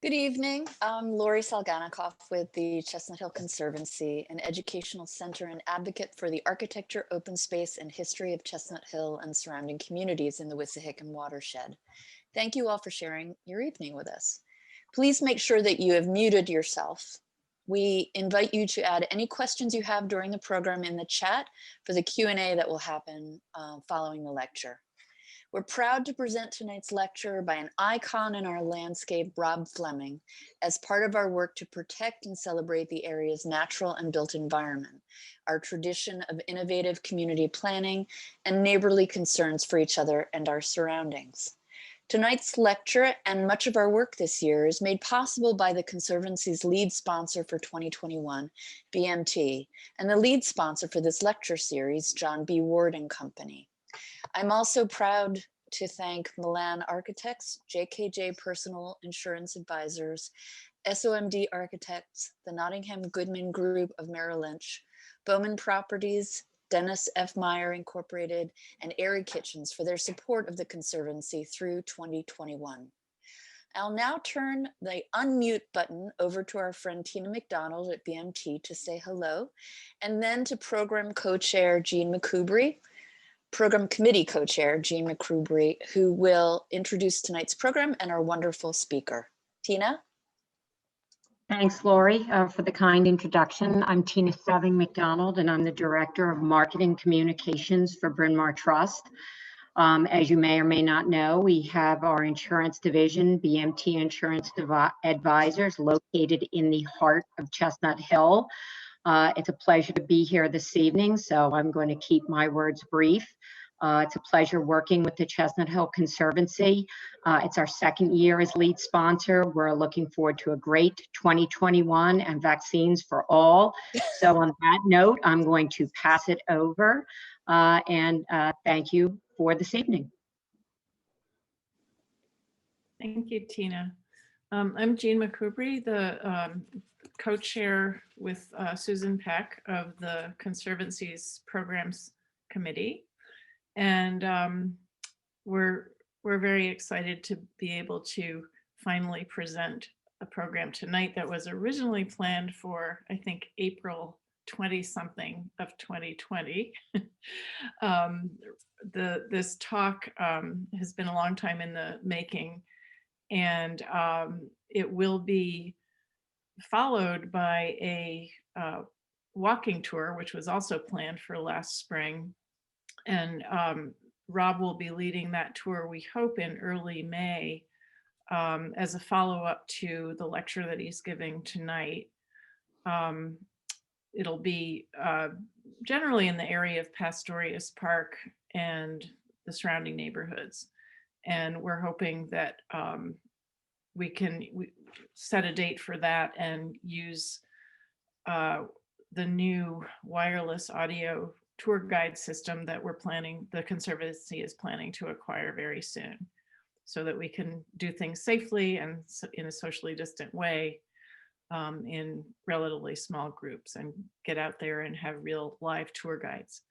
Good evening. I'm Lori Salganikoff with the Chestnut Hill Conservancy, an educational center and advocate for the architecture, open space, and history of Chestnut Hill and surrounding communities in the Wissahickon watershed. Thank you all for sharing your evening with us. Please make sure that you have muted yourself. We invite you to add any questions you have during the program in the chat for the Q&A that will happen following the lecture. We're proud to present tonight's lecture by an icon in our landscape, Rob Fleming, as part of our work to protect and celebrate the area's natural and built environment, our tradition of innovative community planning and neighborly concerns for each other and our surroundings. Tonight's lecture and much of our work this year is made possible by the Conservancy's lead sponsor for 2021, BMT, and the lead sponsor for this lecture series, John B. Ward and Company. I'm also proud to thank Milan Architects, JKJ Personal Insurance Advisors, SOMD Architects, the Nottingham Goodman Group of Merrill Lynch, Bowman Properties, Dennis F. Meyer Incorporated, and Airy Kitchens for their support of the Conservancy through 2021. I'll now turn the unmute button over to our friend Tina McDonald at BMT to say hello, and then to program co-chair Jean McCoubry, Program Committee Co-Chair Jean McCoubry, who will introduce tonight's program and our wonderful speaker. Tina? Thanks, Lori, for the kind introduction. I'm Tina Seving McDonald, and I'm the Director of Marketing Communications for Bryn Mawr Trust. As you may or may not know, we have our insurance division, BMT Insurance Advisors, located in the heart of Chestnut Hill. It's a pleasure to be here this evening, so I'm going to keep my words brief. It's a pleasure working with the Chestnut Hill Conservancy. It's our second year as lead sponsor. We're looking forward to a great 2021 and vaccines for all. So on that note, I'm going to pass it over and thank you for this evening. Thank you, Tina. I'm Jean McCoubry, the co-chair with Susan Peck of the Conservancy's Programs Committee. And we're very excited to be able to finally present a program tonight that was originally planned for, I think, April 20-something of 2020. This talk has been a long time in the making, and it will be followed by a walking tour, which was also planned for last spring. And Rob will be leading that tour, we hope, in early May as a follow-up to the lecture that he's giving tonight. It'll be generally in the area of Pastorius Park and the surrounding neighborhoods. And we're hoping that we can set a date for that and use the new wireless audio tour guide system that the Conservancy is planning to acquire very soon, so that we can do things safely and in a socially distant way in relatively small groups and get out there and have real live tour guides.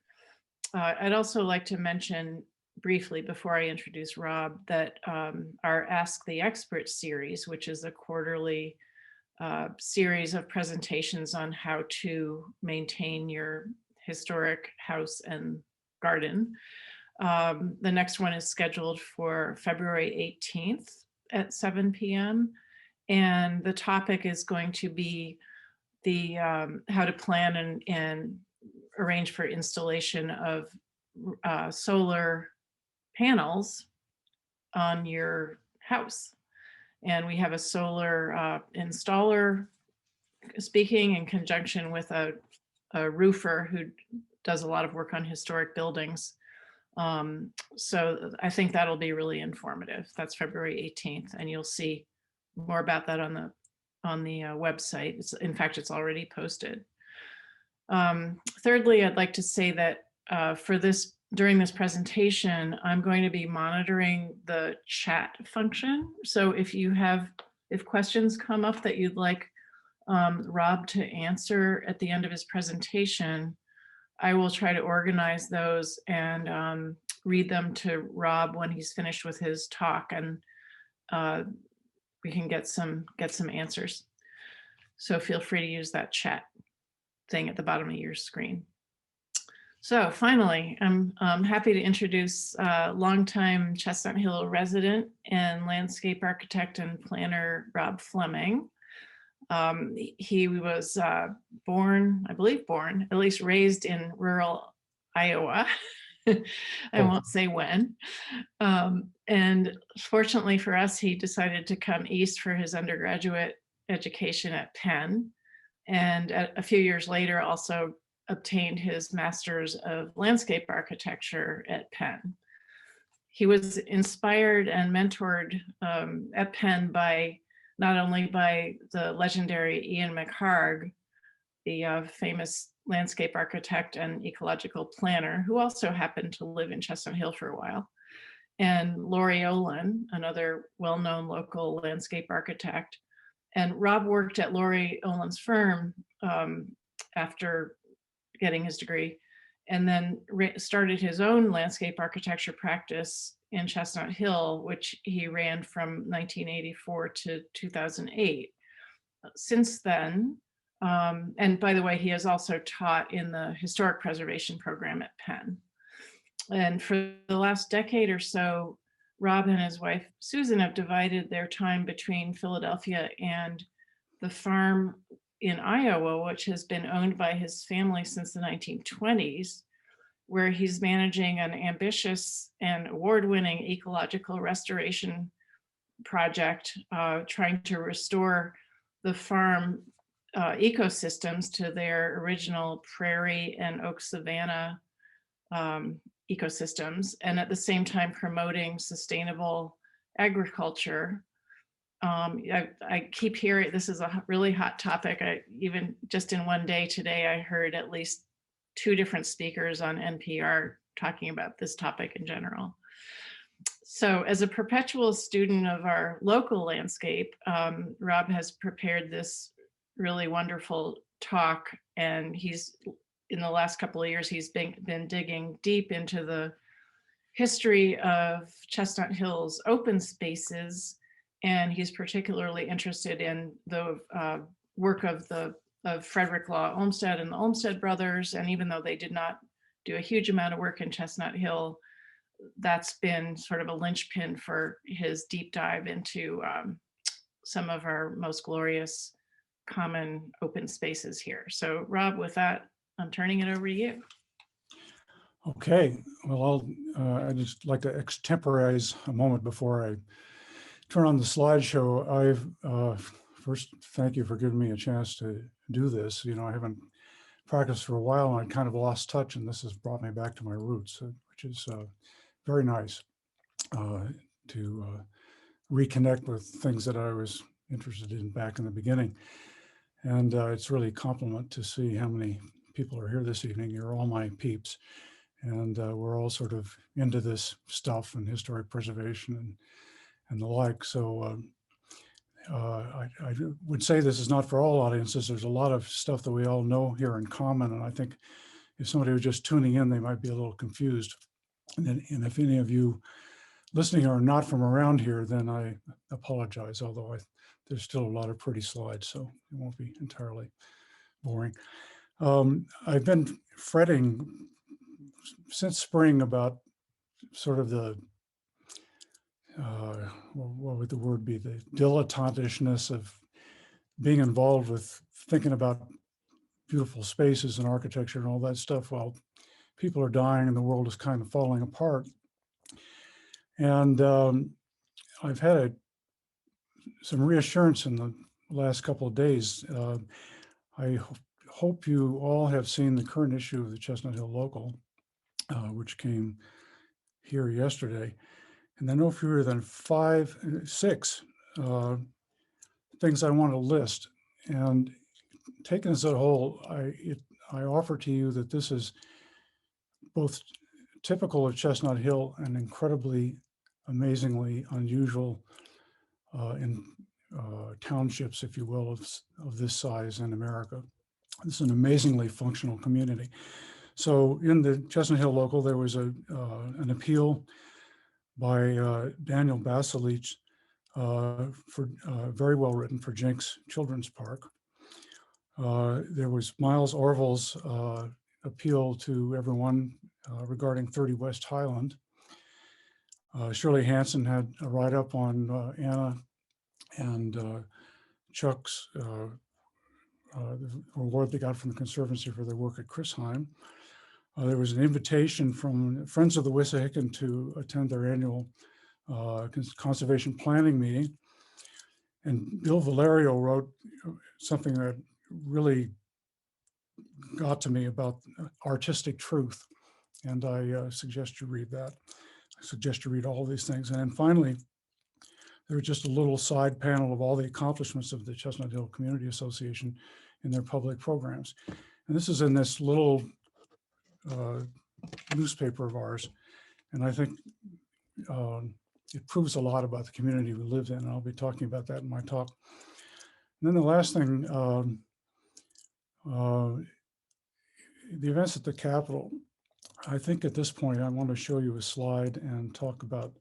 I'd also like to mention briefly before I introduce Rob that our Ask the Expert series, which is a quarterly series of presentations on how to maintain your historic house and garden. The next one is scheduled for February 18th at 7 p.m. And the topic is going to be the how to plan and arrange for installation of solar panels on your house. And we have a solar installer speaking in conjunction with a roofer who does a lot of work on historic buildings. So I think that'll be really informative. That's February 18th, and you'll see more about that on the website. In fact, it's already posted. Thirdly, I'd like to say that during this presentation, I'm going to be monitoring the chat function. So if questions come up that you'd like Rob to answer at the end of his presentation, I will try to organize those and read them to Rob when he's finished with his talk. And we can get some answers. So feel free to use that chat thing at the bottom of your screen. So finally, I'm happy to introduce longtime Chestnut Hill resident and landscape architect and planner, Rob Fleming. He was born, I believe at least raised in rural Iowa. I won't say when. And fortunately for us, he decided to come east for his undergraduate education at Penn. And a few years later, also obtained his master's of landscape architecture at Penn. He was inspired and mentored at Penn by not only by the legendary Ian McHarg, the famous landscape architect and ecological planner, who also happened to live in Chestnut Hill for a while, and Laurie Olin, another well-known local landscape architect. And Rob worked at Laurie Olin's firm after getting his degree, and then started his own landscape architecture practice in Chestnut Hill, which he ran from 1984 to 2008. Since then, and by the way, he has also taught in the historic preservation program at Penn. And for the last decade or so, Rob and his wife, Susan, have divided their time between Philadelphia and the farm in Iowa, which has been owned by his family since the 1920s, where he's managing an ambitious and award-winning ecological restoration project, trying to restore the farm ecosystems to their original prairie and oak savanna ecosystems, and at the same time promoting sustainable agriculture. I keep hearing this is a really hot topic. Even just in one day today, I heard at least 2 different speakers on NPR talking about this topic in general. So as a perpetual student of our local landscape, Rob has prepared this really wonderful talk, and he's, in the last couple of years, he's been digging deep into the history of Chestnut Hill's open spaces, and he's particularly interested in the work of Frederick Law Olmsted and the Olmsted brothers. And even though they did not do a huge amount of work in Chestnut Hill, that's been sort of a linchpin for his deep dive into some of our most glorious common open spaces here. So Rob, with that, I'm turning it over to you. Okay, well, I'd just like to extemporize a moment before I turn on the slideshow. First, thank you for giving me a chance to do this. You know, I haven't practiced for a while, and I kind of lost touch, and this has brought me back to my roots, which is very nice to reconnect with things that I was interested in back in the beginning. And it's really a compliment to see how many people are here this evening. You're all my peeps. And we're all sort of into this stuff and historic preservation and the like. So I would say this is not for all audiences. There's a lot of stuff that we all know here in common. And I think if somebody was just tuning in, they might be a little confused. And if any of you listening are not from around here, then I apologize, although there's still a lot of pretty slides, so it won't be entirely boring. I've been fretting since spring about sort of the, what would the word be, the dilettantishness of being involved with thinking about beautiful spaces and architecture and all that stuff while people are dying and the world is kind of falling apart. And I've had some reassurance in the last couple of days. I hope you all have seen the current issue of the Chestnut Hill Local, which came here yesterday. And there are no fewer than 6 things I want to list. And taken as a whole, I offer to you that this is both typical of Chestnut Hill and incredibly, amazingly unusual in townships, if you will, of this size in America. It's an amazingly functional community. So in the Chestnut Hill Local, there was an appeal by Daniel Basilich very well written for Jenks Children's Park. There was Miles Orville's appeal to everyone regarding 30 West Highland. Shirley Hansen had a write-up on Anna and Chuck's the award they got from the Conservancy for their work at Chrisheim. There was an invitation from Friends of the Wissahickon to attend their annual conservation planning meeting. And Bill Valerio wrote something that really got to me about artistic truth. And I suggest you read that. I suggest you read all these things. And then finally, there's just a little side panel of all the accomplishments of the Chestnut Hill Community Association in their public programs. And this is in this little newspaper of ours. And I think it proves a lot about the community we live in. And I'll be talking about that in my talk. And then the last thing, the events at the Capitol. I think at this point, I want to show you a slide and talk about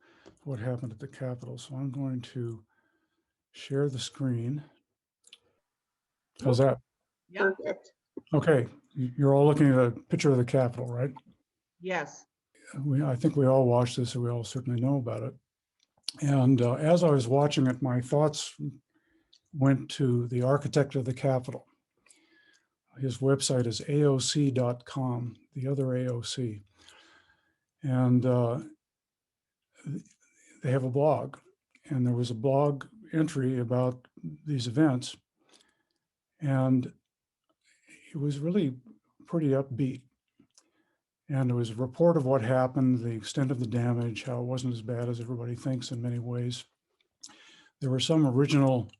what happened at the Capitol. So I'm going to share the screen. How's that? Perfect. Okay, you're all looking at a picture of the Capitol, right? Yes. I think we all watched this, so we all certainly know about it. And as I was watching it, my thoughts went to the architect of the Capitol. His website is aoc.com, the other AOC. And they have a blog. And there was a blog entry about these events. And it was really pretty upbeat. And there was a report of what happened, the extent of the damage, how it wasn't as bad as everybody thinks in many ways. There were some original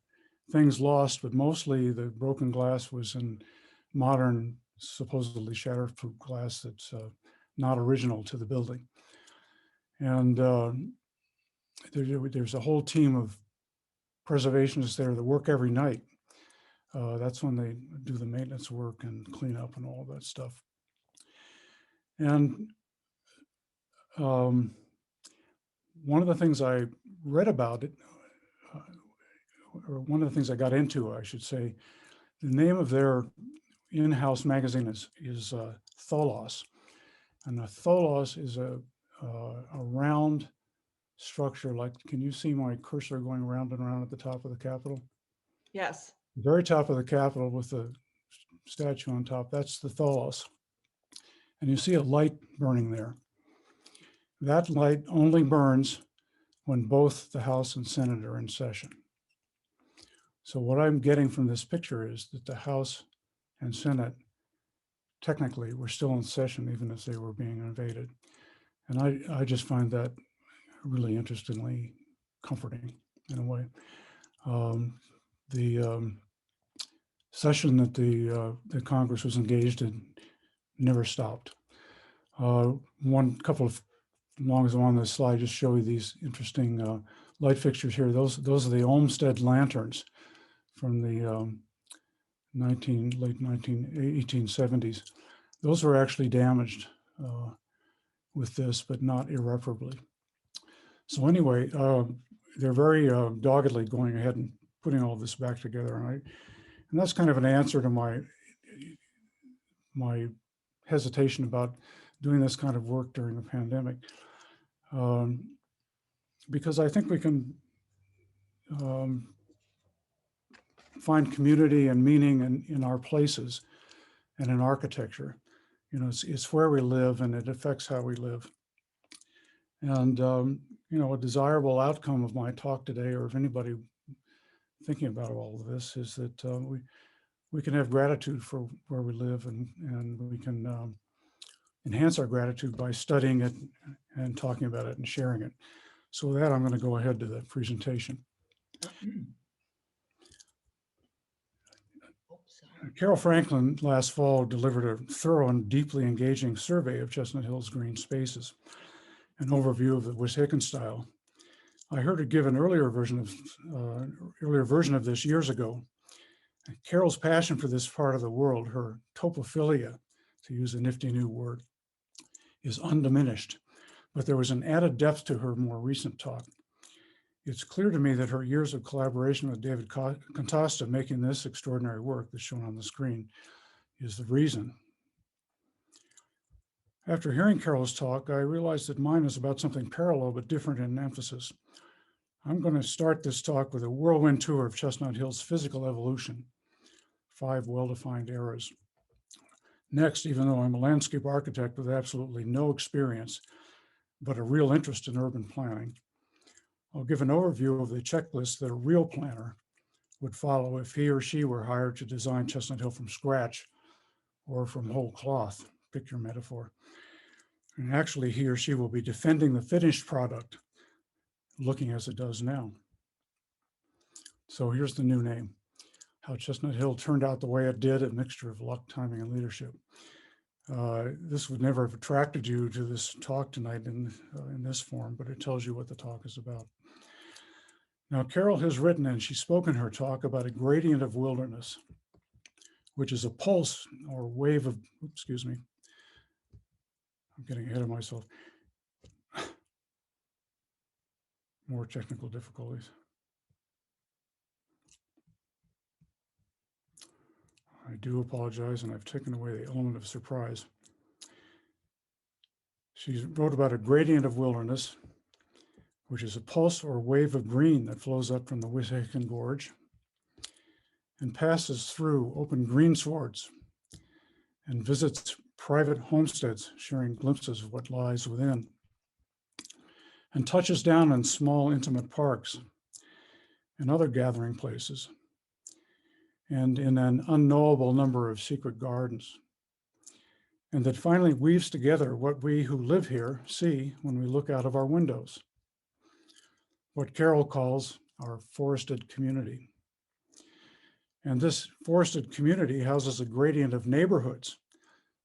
things lost, but mostly the broken glass was in modern, supposedly shatterproof glass that's not original to the building. And there's a whole team of preservationists there that work every night. That's when they do the maintenance work and clean up and all that stuff. And one of the things I read about it, or one of the things I got into, I should say, the name of their in-house magazine is Tholos. And a Tholos is a round structure, like, can you see my cursor going round and round at the top of the Capitol? Yes. The very top of the Capitol with the statue on top, that's the Tholos. And you see a light burning there. That light only burns when both the House and Senate are in session. So what I'm getting from this picture is that the House and Senate technically were still in session even as they were being invaded. And I just find that really interestingly comforting in a way. The session that the Congress was engaged in never stopped. One couple of, as long as I'm on this slide, just show you these interesting light fixtures here. Those are the Olmsted lanterns from the late 1870s. Those were actually damaged with this, but not irreparably. So anyway, they're very doggedly going ahead and putting all this back together. And that's kind of an answer to my hesitation about doing this kind of work during the pandemic. Because I think we can find community and meaning in our places and in architecture. You know, it's where we live and it affects how we live. And, you know, a desirable outcome of my talk today, or if anybody thinking about all of this, is that we can have gratitude for where we live, and we can enhance our gratitude by studying it and talking about it and sharing it. So with that, I'm going to go ahead to the presentation. Carol Franklin last fall delivered a thorough and deeply engaging survey of Chestnut Hill's green spaces, an overview of the Wissahickon style. I heard her give an earlier version of this years ago. Carol's passion for this part of the world, her topophilia, to use a nifty new word, is undiminished, but there was an added depth to her more recent talk. It's clear to me that her years of collaboration with David Contasta making this extraordinary work that's shown on the screen is the reason. After hearing Carol's talk, I realized that mine is about something parallel but different in emphasis. I'm going to start this talk with a whirlwind tour of Chestnut Hill's physical evolution, 5 well-defined eras. Next, even though I'm a landscape architect with absolutely no experience, but a real interest in urban planning, I'll give an overview of the checklist that a real planner would follow if he or she were hired to design Chestnut Hill from scratch or from whole cloth, pick your metaphor. And actually, he or she will be defending the finished product, looking as it does now. So here's the new name, how Chestnut Hill turned out the way it did, a mixture of luck, timing, and leadership. This would never have attracted you to this talk tonight in this form, but it tells you what the talk is about. Now, Carol has written, and she spoke in her talk about a gradient of wilderness, which is a pulse or wave of, excuse me, I'm getting ahead of myself. More technical difficulties. I do apologize, and I've taken away the element of surprise. She wrote about a gradient of wilderness, which is a pulse or wave of green that flows up from the Wissahickon Gorge and passes through open greenswards and visits private homesteads, sharing glimpses of what lies within, and touches down in small, intimate parks and other gathering places, and in an unknowable number of secret gardens, and that finally weaves together what we who live here see when we look out of our windows, what Carol calls our forested community. And this forested community houses a gradient of neighborhoods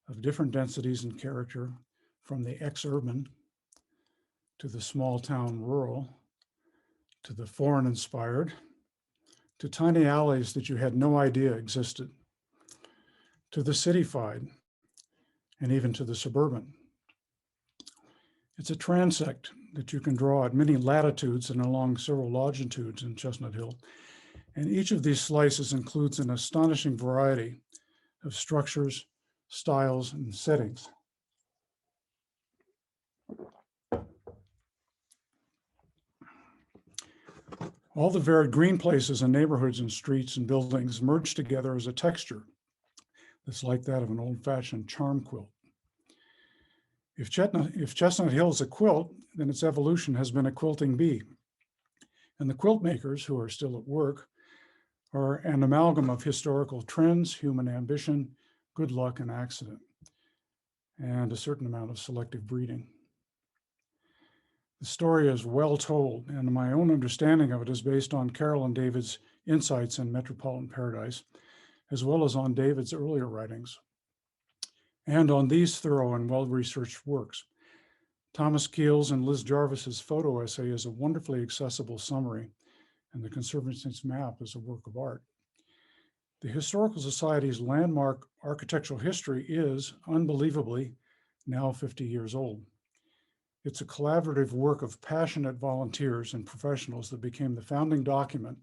of different densities and character, from the ex-urban to the small town rural, to the foreign inspired, to tiny alleys that you had no idea existed, to the cityfied, and even to the suburban. It's a transect that you can draw at many latitudes and along several longitudes in Chestnut Hill. And each of these slices includes an astonishing variety of structures, styles, and settings. All the varied green places and neighborhoods and streets and buildings merge together as a texture that's like that of an old-fashioned charm quilt. If Chestnut Hill is a quilt, then its evolution has been a quilting bee. And the quilt makers, who are still at work, are an amalgam of historical trends, human ambition, good luck, and accident, and a certain amount of selective breeding. The story is well told, and my own understanding of it is based on Carol and David's insights in Metropolitan Paradise, as well as on David's earlier writings, and on these thorough and well-researched works. Thomas Keel's and Liz Jarvis's photo essay is a wonderfully accessible summary, and the Conservancy's map is a work of art. The Historical Society's landmark architectural history is, unbelievably, now 50 years old. It's a collaborative work of passionate volunteers and professionals that became the founding document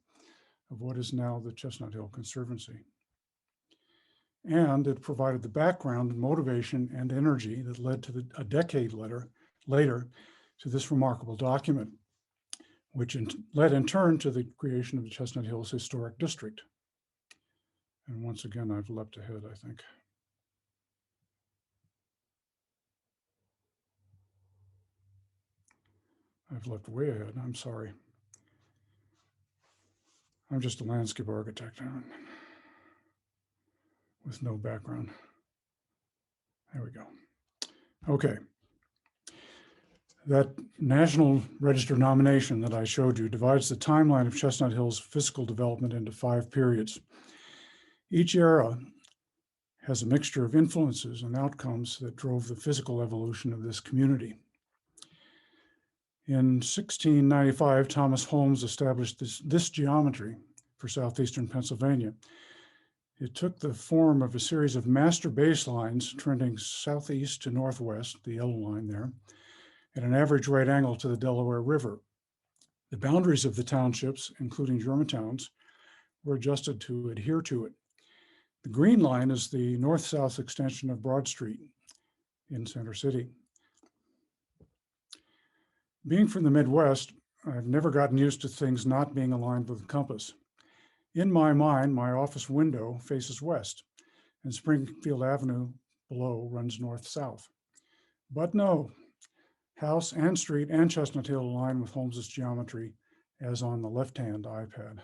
of what is now the Chestnut Hill Conservancy. And it provided the background, motivation, and energy that led to a decade later to this remarkable document, which led in turn to the creation of the Chestnut Hills Historic District. And once again, I've leapt ahead, I think. I've leapt way ahead, I'm sorry. I'm just a landscape architect with no background. There we go. Okay. That National Register nomination that I showed you divides the timeline of Chestnut Hill's physical development into 5 periods. Each era has a mixture of influences and outcomes that drove the physical evolution of this community. In 1695, Thomas Holmes established this geometry for southeastern Pennsylvania. It took the form of a series of master baselines trending southeast to northwest, the yellow line there, at an average right angle to the Delaware River. The boundaries of the townships, including Germantown's, were adjusted to adhere to it. The green line is the north-south extension of Broad Street in Center City. Being from the Midwest, I've never gotten used to things not being aligned with the compass. In my mind, my office window faces west, and Springfield Avenue below runs north-south. But no, house and street and Chestnut Hill align with Holmes's geometry, as on the left-hand iPad.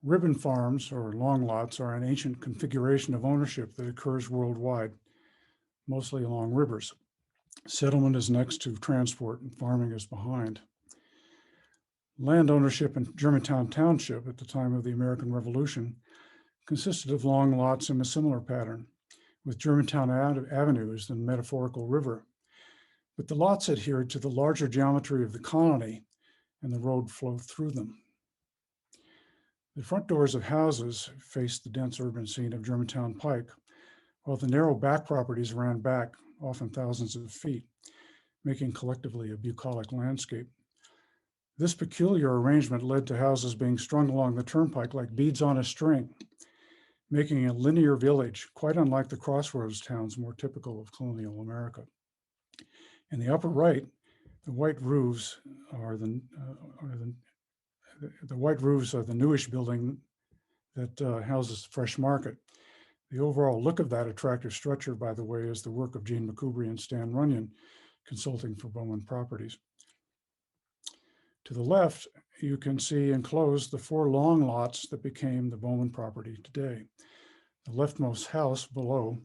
Ribbon farms, or long lots, are an ancient configuration of ownership that occurs worldwide, mostly along rivers. Settlement is next to transport and farming is behind. Land ownership in Germantown Township at the time of the American Revolution consisted of long lots in a similar pattern, with Germantown Avenue as the metaphorical river. But the lots adhered to the larger geometry of the colony, and the road flowed through them. The front doors of houses faced the dense urban scene of Germantown Pike, while the narrow back properties ran back, often thousands of feet, making collectively a bucolic landscape. This peculiar arrangement led to houses being strung along the turnpike like beads on a string, making a linear village, quite unlike the crossroads towns more typical of colonial America. In the upper right, the white roofs are the newish building that houses Fresh Market. The overall look of that attractive structure, by the way, is the work of Gene McCoubrey and Stan Runyon, consulting for Bowman Properties. To the left, you can see enclosed the 4 long lots that became the Bowman property today. The leftmost house below,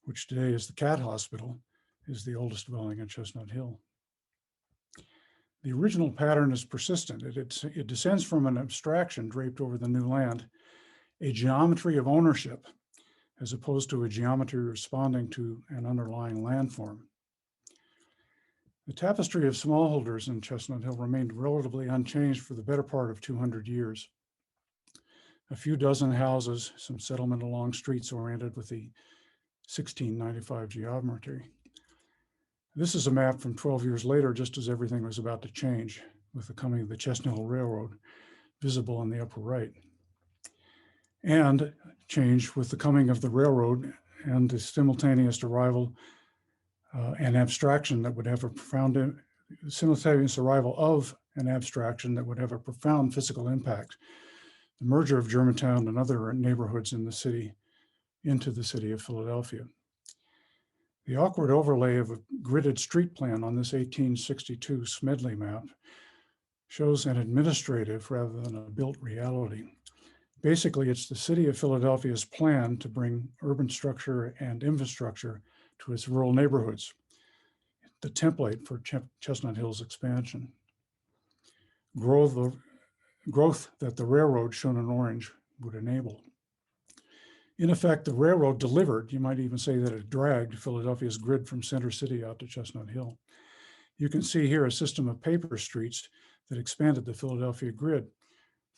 which today is the Cat Hospital, is the oldest dwelling in Chestnut Hill. The original pattern is persistent. It descends from an abstraction draped over the new land, a geometry of ownership, as opposed to a geometry responding to an underlying landform. The tapestry of smallholders in Chestnut Hill remained relatively unchanged for the better part of 200 years. A few dozen houses, some settlement along streets oriented with the 1695 geometry. This is a map from 12 years later, just as everything was about to change, with the coming of the Chestnut Hill Railroad, visible in the upper right. And change with the coming of the railroad and the simultaneous arrival an abstraction that would have a profound, simultaneous arrival of an abstraction that would have a profound physical impact. The merger of Germantown and other neighborhoods in the city into the city of Philadelphia. The awkward overlay of a gridded street plan on this 1862 Smedley map shows an administrative rather than a built reality. Basically, it's the city of Philadelphia's plan to bring urban structure and infrastructure to its rural neighborhoods, the template for Chestnut Hill's expansion. Growth that the railroad, shown in orange, would enable. In effect, the railroad delivered, you might even say that it dragged Philadelphia's grid from Center City out to Chestnut Hill. You can see here a system of paper streets that expanded the Philadelphia grid.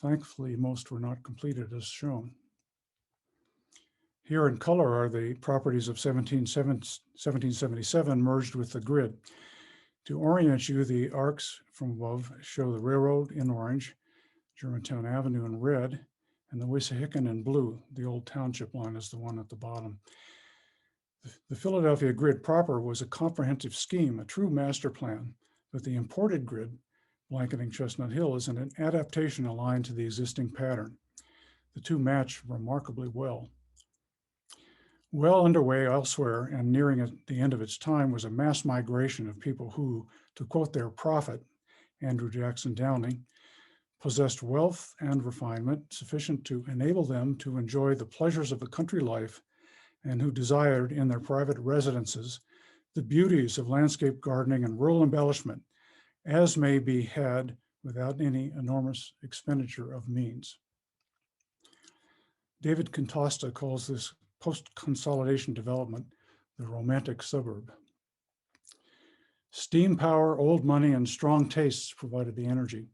Thankfully, most were not completed as shown. Here in color are the properties of 1777 merged with the grid. To orient you, the arcs from above show the railroad in orange, Germantown Avenue in red, and the Wissahickon in blue. The old township line is the one at the bottom. The Philadelphia grid proper was a comprehensive scheme, a true master plan, but the imported grid blanketing Chestnut Hill is an adaptation aligned to the existing pattern. The two match remarkably well. Well underway elsewhere and nearing the end of its time was a mass migration of people who, to quote their prophet, Andrew Jackson Downing, possessed wealth and refinement sufficient to enable them to enjoy the pleasures of a country life and who desired in their private residences the beauties of landscape gardening and rural embellishment as may be had without any enormous expenditure of means. David Contasta calls this post-consolidation development the romantic suburb. Steam power, old money, and strong tastes provided the energy,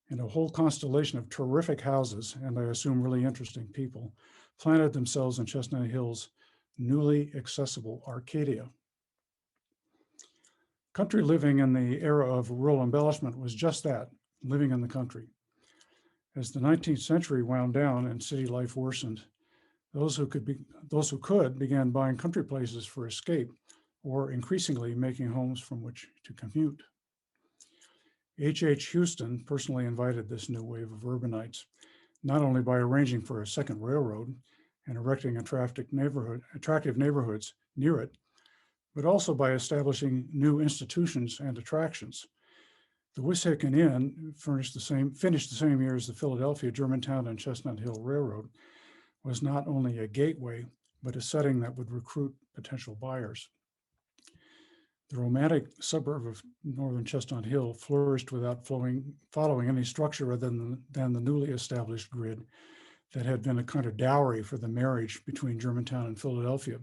and a whole constellation of terrific houses, and I assume really interesting people, planted themselves in Chestnut Hill's newly accessible Arcadia. Country living in the era of rural embellishment was just that, living in the country. As the 19th century wound down and city life worsened, those who could began buying country places for escape, or increasingly making homes from which to commute. H. Houston personally invited this new wave of urbanites, not only by arranging for a second railroad and erecting attractive neighborhoods near it, but also by establishing new institutions and attractions. The Wissahickon Inn, finished the same year as the Philadelphia, Germantown, and Chestnut Hill Railroad, was not only a gateway, but a setting that would recruit potential buyers. The romantic suburb of northern Chestnut Hill flourished without following any structure other than the newly established grid that had been a kind of dowry for the marriage between Germantown and Philadelphia.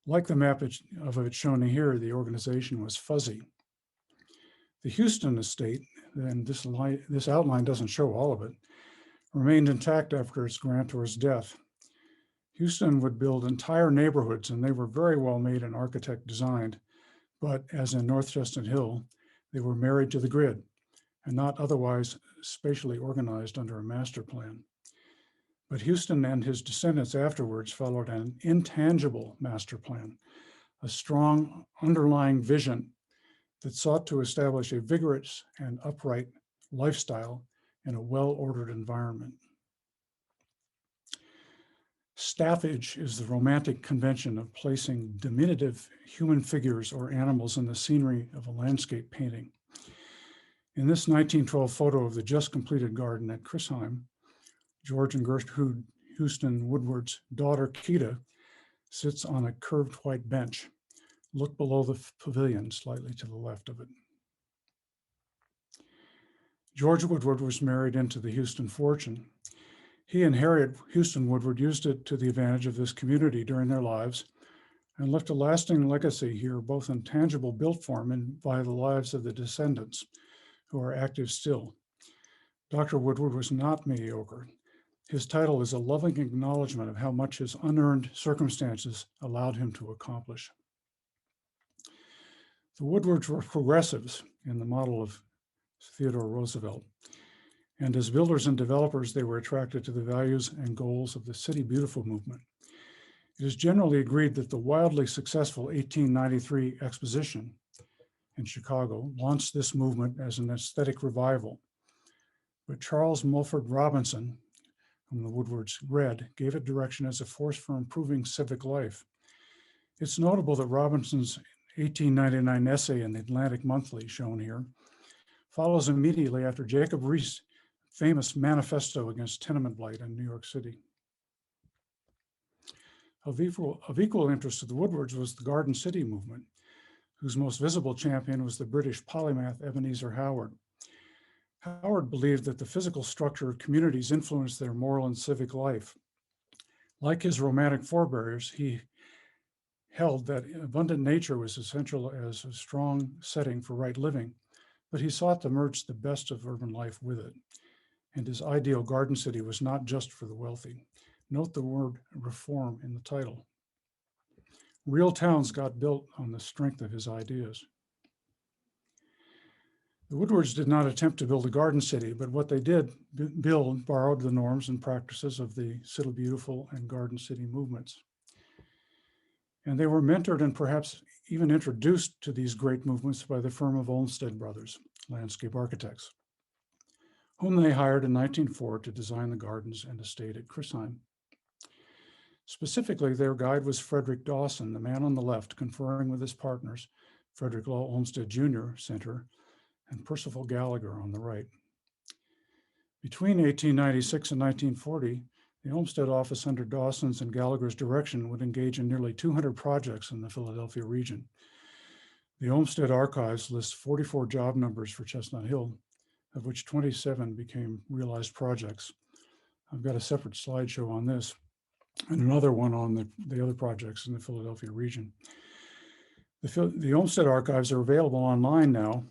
Like the map of it shown here, the organization was fuzzy. The Houston estate, and this outline doesn't show all of it, remained intact after its grantor's death. Houston would build entire neighborhoods, and they were very well made and architect designed. But as in North Chestnut Hill, they were married to the grid and not otherwise spatially organized under a master plan. But Houston and his descendants afterwards followed an intangible master plan, a strong underlying vision that sought to establish a vigorous and upright lifestyle in a well-ordered environment. Staffage is the romantic convention of placing diminutive human figures or animals in the scenery of a landscape painting. In this 1912 photo of the just completed garden at Chrisheim, George and Gertrude Houston Woodward's daughter, Kita, sits on a curved white bench. Look below the pavilion, slightly to the left of it. George Woodward was married into the Houston fortune. He and Harriet Houston Woodward used it to the advantage of this community during their lives and left a lasting legacy here, both in tangible built form and by the lives of the descendants, who are active still. Dr. Woodward was not mediocre. His title is a loving acknowledgement of how much his unearned circumstances allowed him to accomplish. The Woodwards were progressives in the model of Theodore Roosevelt. And as builders and developers, they were attracted to the values and goals of the City Beautiful movement. It is generally agreed that the wildly successful 1893 exposition in Chicago launched this movement as an aesthetic revival. But Charles Mulford Robinson, whom the Woodwards read, gave it direction as a force for improving civic life. It's notable that Robinson's 1899 essay in the Atlantic Monthly, shown here, follows immediately after Jacob Riis's famous manifesto against tenement blight in New York City. Of equal interest to the Woodwards was the Garden City movement, whose most visible champion was the British polymath Ebenezer Howard. Howard believed that the physical structure of communities influenced their moral and civic life. Like his romantic forebears, he held that abundant nature was essential as a strong setting for right living, but he sought to merge the best of urban life with it. And his ideal garden city was not just for the wealthy. Note the word reform in the title. Real towns got built on the strength of his ideas. The Woodwards did not attempt to build a garden city, but what they did build borrowed the norms and practices of the City Beautiful and Garden City movements. And they were mentored and perhaps even introduced to these great movements by the firm of Olmsted Brothers, landscape architects, whom they hired in 1904 to design the gardens and estate at Chrisheim. Specifically, their guide was Frederick Dawson, the man on the left, conferring with his partners, Frederick Law Olmsted Jr. Center, and Percival Gallagher on the right. Between 1896 and 1940, the Olmsted office under Dawson's and Gallagher's direction would engage in nearly 200 projects in the Philadelphia region. The Olmsted archives list 44 job numbers for Chestnut Hill, of which 27 became realized projects. I've got a separate slideshow on this and another one on the other projects in the Philadelphia region. The Olmsted archives are available online now,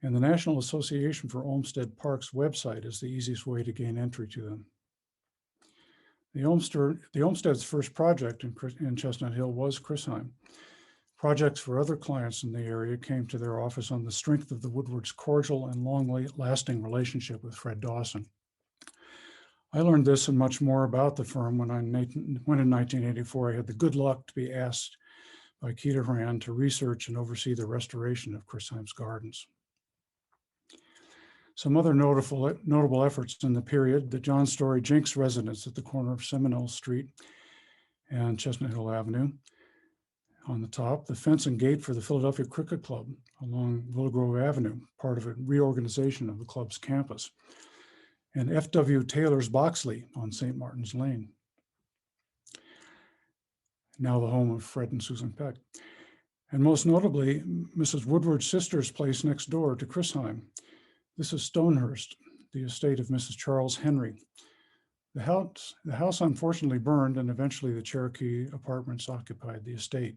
and the National Association for Olmsted Parks website is the easiest way to gain entry to them. The Olmsted's first project in Chestnut Hill was Chrisheim. Projects for other clients in the area came to their office on the strength of the Woodwards' cordial and long-lasting relationship with Fred Dawson. I learned this and much more about the firm when in 1984 I had the good luck to be asked by Keita Horan to research and oversee the restoration of Christheim's gardens. Some other notable efforts in the period: the John Story Jinks residence at the corner of Seminole Street and Chestnut Hill Avenue. On the top, the fence and gate for the Philadelphia Cricket Club along Willow Grove Avenue, part of a reorganization of the club's campus. And F.W. Taylor's Boxley on St. Martin's Lane, now the home of Fred and Susan Peck. And most notably, Mrs. Woodward's sister's place next door to Christheim. This is Stonehurst, the estate of Mrs. Charles Henry. The house unfortunately burned, and eventually the Cherokee apartments occupied the estate.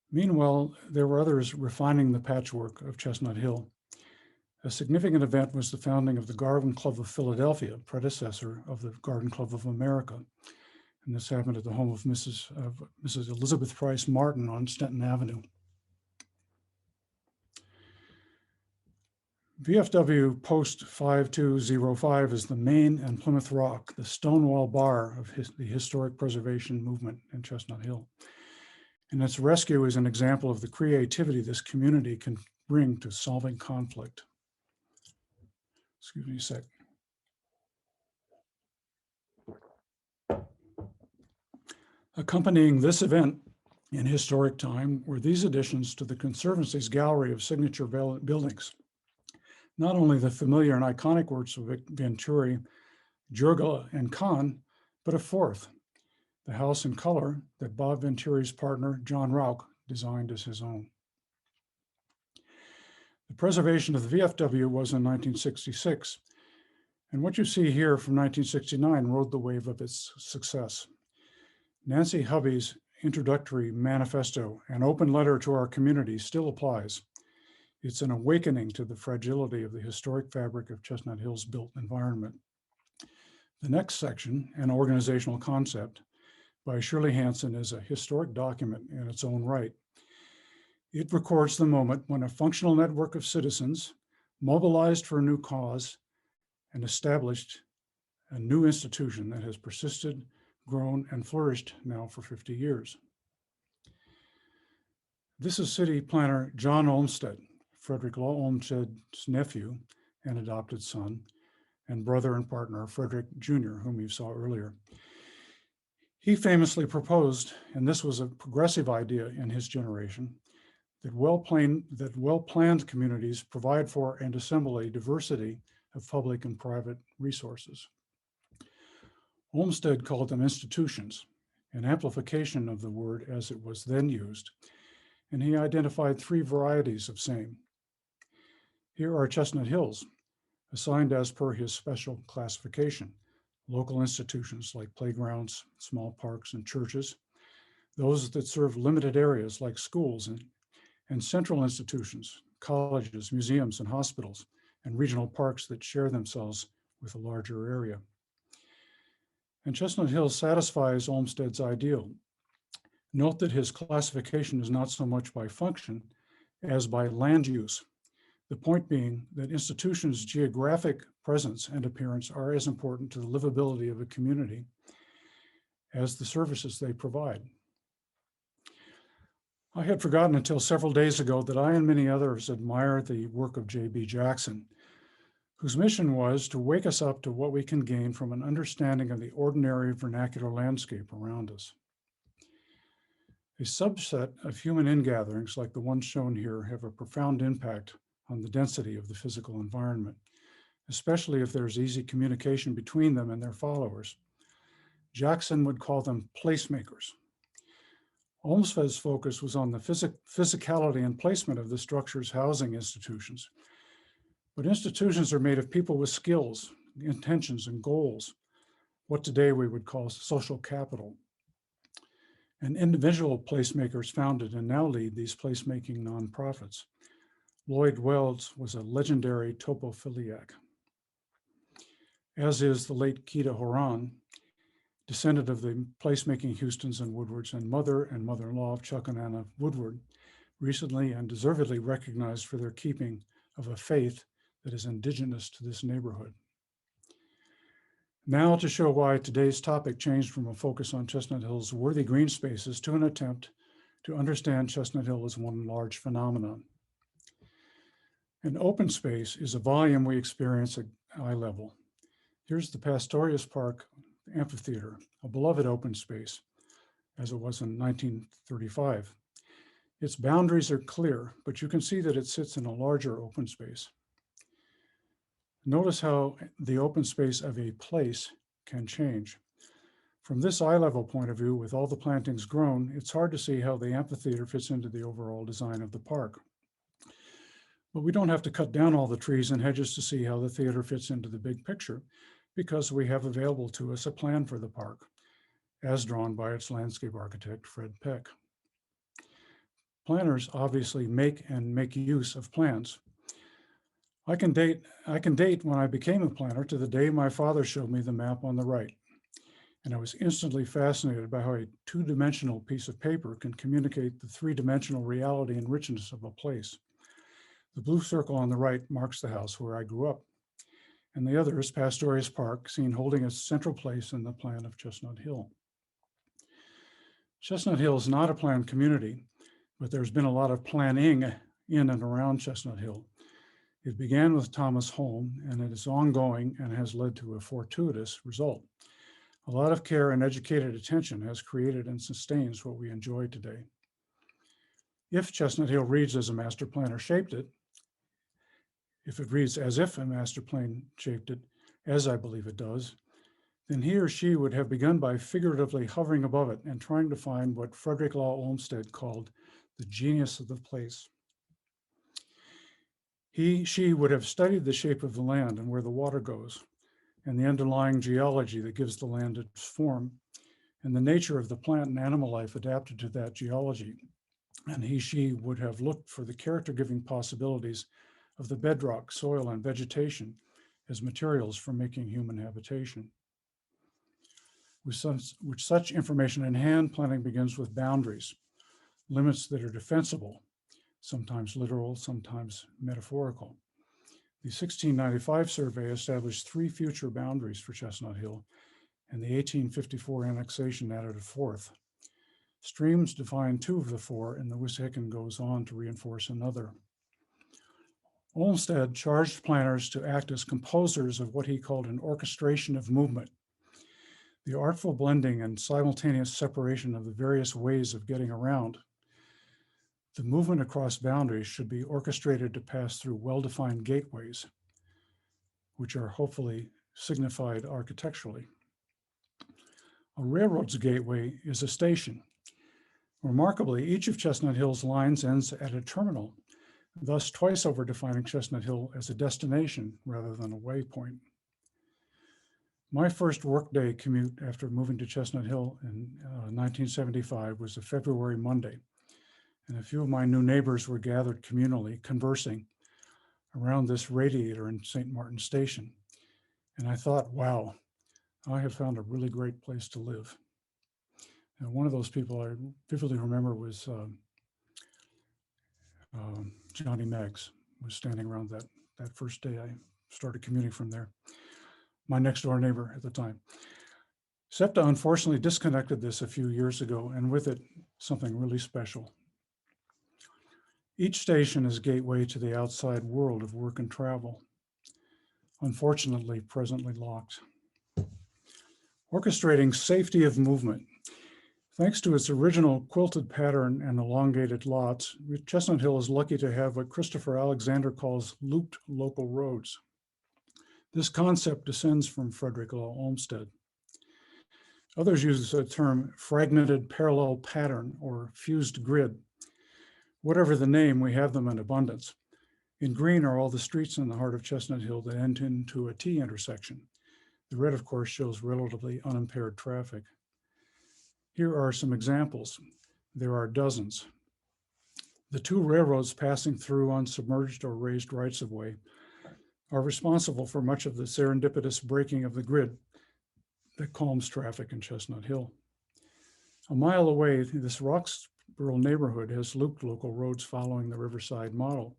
Meanwhile, there were others refining the patchwork of Chestnut Hill. A significant event was the founding of the Garden Club of Philadelphia, predecessor of the Garden Club of America. And this happened at the home of Mrs. Elizabeth Price Martin on Stenton Avenue. VFW Post 5205 is the Maine and Plymouth Rock, the Stonewall Bar of the historic preservation movement in Chestnut Hill. And its rescue is an example of the creativity this community can bring to solving conflict. Excuse me a sec. Accompanying this event in historic time were these additions to the Conservancy's gallery of signature buildings. Not only the familiar and iconic works of Venturi, Jurgala, and Kahn, but a fourth, the house in color that Bob Venturi's partner, John Rauch, designed as his own. The preservation of the VFW was in 1966, and what you see here from 1969 rode the wave of its success. Nancy Hubby's introductory manifesto, an open letter to our community, still applies. It's an awakening to the fragility of the historic fabric of Chestnut Hill's built environment. The next section, an organizational concept, by Shirley Hansen, is a historic document in its own right. It records the moment when a functional network of citizens mobilized for a new cause and established a new institution that has persisted, grown, and flourished now for 50 years. This is city planner John Olmsted, Frederick Law Olmsted's nephew and adopted son, and brother and partner, Frederick Jr., whom you saw earlier. He famously proposed, and this was a progressive idea in his generation, that well-planned communities provide for and assemble a diversity of public and private resources. Olmsted called them institutions, an amplification of the word as it was then used, and he identified three varieties of same. Here are Chestnut Hills, assigned as per his special classification: local institutions like playgrounds, small parks, and churches, those that serve limited areas like schools, and central institutions, colleges, museums, and hospitals, and regional parks that share themselves with a larger area. And Chestnut Hills satisfies Olmsted's ideal. Note that his classification is not so much by function as by land use. The point being that institutions' geographic presence and appearance are as important to the livability of a community as the services they provide. I had forgotten until several days ago that I and many others admire the work of J.B. Jackson, whose mission was to wake us up to what we can gain from an understanding of the ordinary vernacular landscape around us. A subset of human ingatherings like the ones shown here have a profound impact on the density of the physical environment, especially if there's easy communication between them and their followers. Jackson would call them placemakers. Olmsted's focus was on the physicality and placement of the structures housing institutions. But institutions are made of people with skills, intentions, and goals, what today we would call social capital. And individual placemakers founded and now lead these placemaking nonprofits. Lloyd Wells was a legendary topophiliac, as is the late Keita Horan. descendant of the placemaking Houstons and Woodwards, and mother-in-law of Chuck and Anna Woodward, recently and deservedly recognized for their keeping of a faith that is indigenous to this neighborhood. Now to show why today's topic changed from a focus on Chestnut Hill's worthy green spaces to an attempt to understand Chestnut Hill as one large phenomenon. An open space is a volume we experience at eye level. Here's the Pastorius Park Amphitheater, a beloved open space, as it was in 1935. Its boundaries are clear, but you can see that it sits in a larger open space. Notice how the open space of a place can change. From this eye level point of view, with all the plantings grown, it's hard to see how the amphitheater fits into the overall design of the park. But we don't have to cut down all the trees and hedges to see how the theater fits into the big picture, because we have available to us a plan for the park, as drawn by its landscape architect, Fred Peck. Planners obviously make use of plans. I can date when I became a planner to the day my father showed me the map on the right. And I was instantly fascinated by how a two-dimensional piece of paper can communicate the three-dimensional reality and richness of a place. The blue circle on the right marks the house where I grew up, and the other is Pastorius Park, seen holding its central place in the plan of Chestnut Hill. Chestnut Hill is not a planned community, but there's been a lot of planning in and around Chestnut Hill. It began with Thomas Holm, and it is ongoing and has led to a fortuitous result. A lot of care and educated attention has created and sustains what we enjoy today. If Chestnut Hill reads as a master planner shaped it, if it reads as if a master plan shaped it, as I believe it does, then he or she would have begun by figuratively hovering above it and trying to find what Frederick Law Olmsted called the genius of the place. She would have studied the shape of the land and where the water goes, and the underlying geology that gives the land its form, and the nature of the plant and animal life adapted to that geology. And she would have looked for the character-giving possibilities of the bedrock, soil, and vegetation as materials for making human habitation. With such information in hand, planning begins with boundaries, limits that are defensible, sometimes literal, sometimes metaphorical. The 1695 survey established 3 future boundaries for Chestnut Hill, and the 1854 annexation added a 4th. Streams define 2 of the 4, and the Wissahickon goes on to reinforce another. Olmsted charged planners to act as composers of what he called an orchestration of movement, the artful blending and simultaneous separation of the various ways of getting around. The movement across boundaries should be orchestrated to pass through well-defined gateways, which are hopefully signified architecturally. A railroad's gateway is a station. Remarkably, each of Chestnut Hill's lines ends at a terminal, thus twice over defining Chestnut Hill as a destination rather than a waypoint. My first workday commute after moving to Chestnut Hill in 1975 was a February Monday, and a few of my new neighbors were gathered communally, conversing around this radiator in St. Martin Station. And I thought, wow, I have found a really great place to live. And one of those people I vividly remember was Johnny Meggs, was standing around that first day I started commuting from there, my next door neighbor at the time. SEPTA unfortunately disconnected this a few years ago, and with it, something really special. Each station is a gateway to the outside world of work and travel, unfortunately presently locked. Orchestrating safety of movement. Thanks to its original quilted pattern and elongated lots, Chestnut Hill is lucky to have what Christopher Alexander calls looped local roads. This concept descends from Frederick Law Olmsted. Others use the term fragmented parallel pattern or fused grid. Whatever the name, we have them in abundance. In green are all the streets in the heart of Chestnut Hill that end into a T intersection. The red, of course, shows relatively unimpaired traffic. Here are some examples. There are dozens. The 2 railroads passing through unsubmerged or raised rights-of-way are responsible for much of the serendipitous breaking of the grid that calms traffic in Chestnut Hill. A mile away, this Roxborough neighborhood has looped local roads following the Riverside model.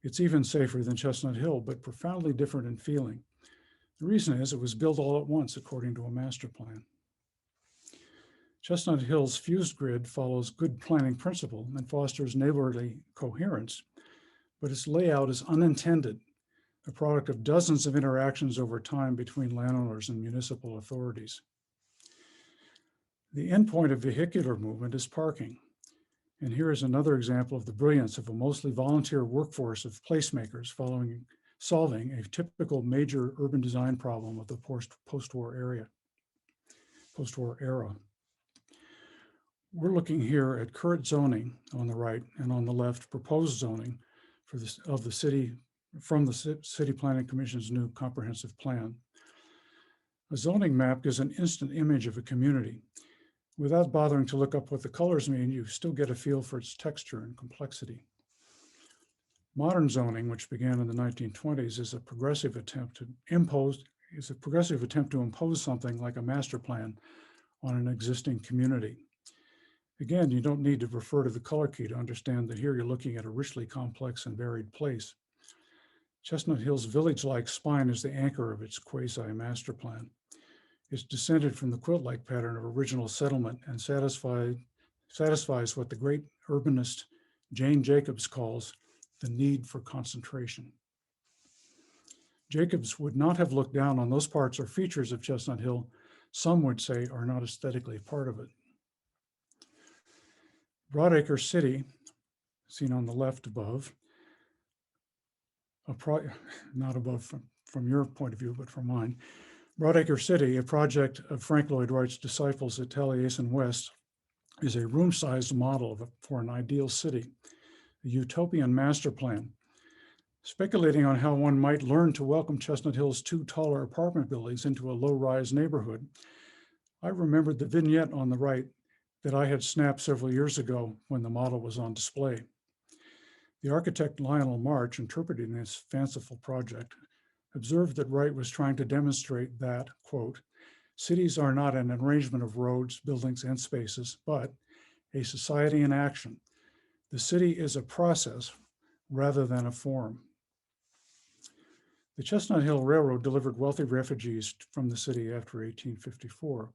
It's even safer than Chestnut Hill, but profoundly different in feeling. The reason is it was built all at once according to a master plan. Chestnut Hill's fused grid follows good planning principle and fosters neighborly coherence, but its layout is unintended, a product of dozens of interactions over time between landowners and municipal authorities. The endpoint of vehicular movement is parking. And here is another example of the brilliance of a mostly volunteer workforce of placemakers solving a typical major urban design problem of the post-war era. We're looking here at current zoning on the right and on the left, proposed zoning for this, of the city from the City Planning Commission's new comprehensive plan. A zoning map gives an instant image of a community. Without bothering to look up what the colors mean, you still get a feel for its texture and complexity. Modern zoning, which began in the 1920s, is a progressive attempt to impose something like a master plan on an existing community. Again, you don't need to refer to the color key to understand that here you're looking at a richly complex and varied place. Chestnut Hill's village-like spine is the anchor of its quasi-master plan. It's descended from the quilt-like pattern of original settlement and satisfies what the great urbanist Jane Jacobs calls the need for concentration. Jacobs would not have looked down on those parts or features of Chestnut Hill some would say are not aesthetically part of it. Broadacre City, seen on the left above, not above from your point of view, but from mine. Broadacre City, a project of Frank Lloyd Wright's disciples at Taliesin West, is a room-sized model for an ideal city, a utopian master plan. Speculating on how one might learn to welcome Chestnut Hill's two taller apartment buildings into a low-rise neighborhood, I remembered the vignette on the right that I had snapped several years ago when the model was on display. The architect Lionel March, interpreting this fanciful project, observed that Wright was trying to demonstrate that, quote, cities are not an arrangement of roads, buildings, and spaces, but a society in action. The city is a process rather than a form. The Chestnut Hill Railroad delivered wealthy refugees from the city after 1854.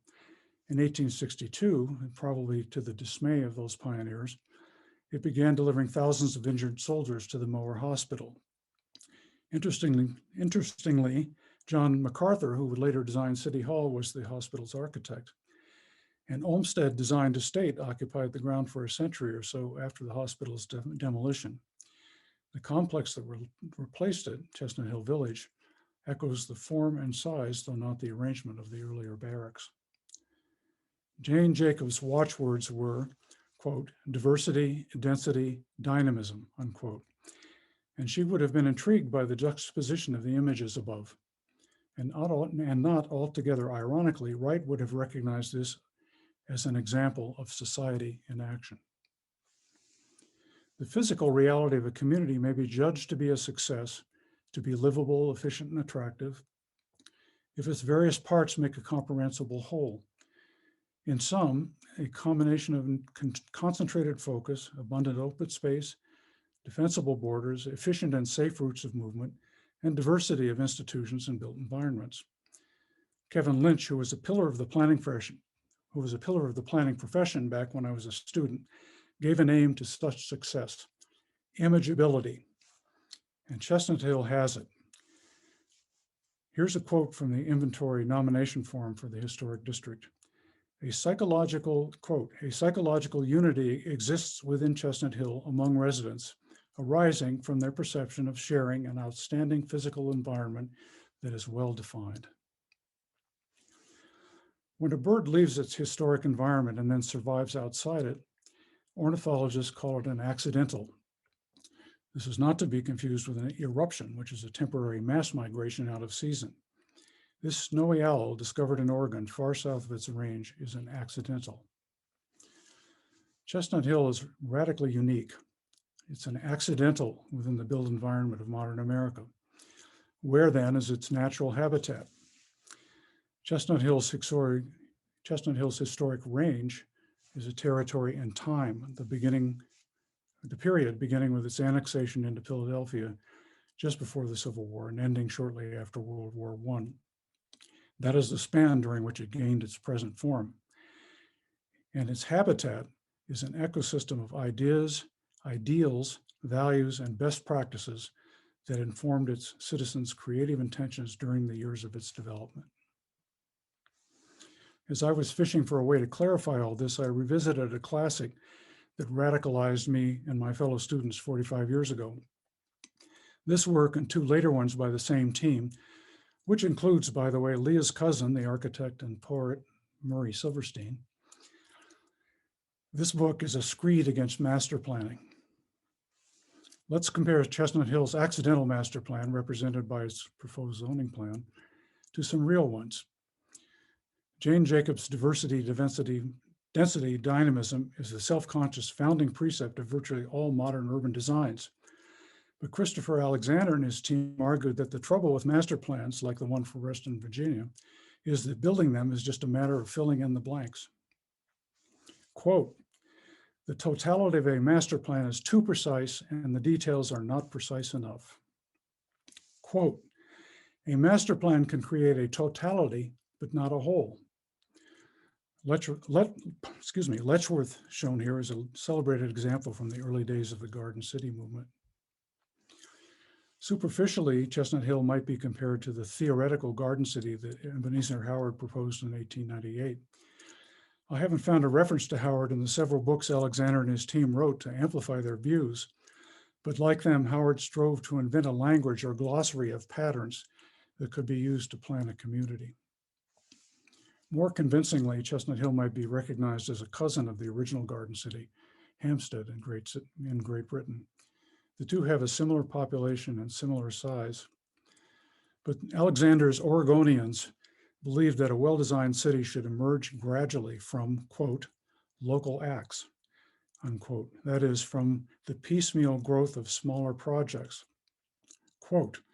In 1862, and probably to the dismay of those pioneers, it began delivering thousands of injured soldiers to the Moore Hospital. Interestingly, John MacArthur, who would later design City Hall, was the hospital's architect. An Olmsted designed estate occupied the ground for a century or so after the hospital's demolition. The complex that replaced it, Chestnut Hill Village, echoes the form and size, though not the arrangement of the earlier barracks. Jane Jacobs' watchwords were, quote, diversity, density, dynamism, unquote. And she would have been intrigued by the juxtaposition of the images above. And not altogether ironically, Wright would have recognized this as an example of society in action. The physical reality of a community may be judged to be a success, to be livable, efficient, and attractive, if its various parts make a comprehensible whole. In some, a combination of concentrated focus, abundant open space, defensible borders, efficient and safe routes of movement, and diversity of institutions and built environments. Kevin Lynch, who was a pillar of the planning profession back when I was a student, gave a name to such success, imageability, and Chestnut Hill has it. Here's a quote from the inventory nomination form for the historic district. A psychological, quote, a psychological unity exists within Chestnut Hill among residents, arising from their perception of sharing an outstanding physical environment that is well defined. When a bird leaves its historic environment and then survives outside it, ornithologists call it an accidental. This is not to be confused with an eruption, which is a temporary mass migration out of season. This snowy owl, discovered in Oregon, far south of its range, is an accidental. Chestnut Hill is radically unique. It's an accidental within the built environment of modern America. Where then is its natural habitat? Chestnut Hill's historic range is a territory in time, the period beginning with its annexation into Philadelphia just before the Civil War and ending shortly after World War I. That is the span during which it gained its present form. And its habitat is an ecosystem of ideas, ideals, values, and best practices that informed its citizens' creative intentions during the years of its development. As I was fishing for a way to clarify all this, I revisited a classic that radicalized me and my fellow students 45 years ago. This work and two later ones by the same team, which includes, by the way, Leah's cousin, the architect and poet Murray Silverstein. This book is a screed against master planning. Let's compare Chestnut Hill's accidental master plan, represented by its proposed zoning plan, to some real ones. Jane Jacobs' diversity, density, dynamism is the self-conscious founding precept of virtually all modern urban designs. But Christopher Alexander and his team argued that the trouble with master plans, like the one for Reston, Virginia, is that building them is just a matter of filling in the blanks. Quote, "The totality of a master plan is too precise and the details are not precise enough." Quote, "A master plan can create a totality, but not a whole." Letchworth, shown here, is a celebrated example from the early days of the Garden City movement. Superficially, Chestnut Hill might be compared to the theoretical Garden City that Ebenezer Howard proposed in 1898. I haven't found a reference to Howard in the several books Alexander and his team wrote to amplify their views, but like them, Howard strove to invent a language or glossary of patterns that could be used to plan a community. More convincingly, Chestnut Hill might be recognized as a cousin of the original Garden City, Hampstead in Great Britain. The two have a similar population and similar size. But Alexander's Oregonians believed that a well-designed city should emerge gradually from, quote, local acts, unquote. That is, from the piecemeal growth of smaller projects. Quote,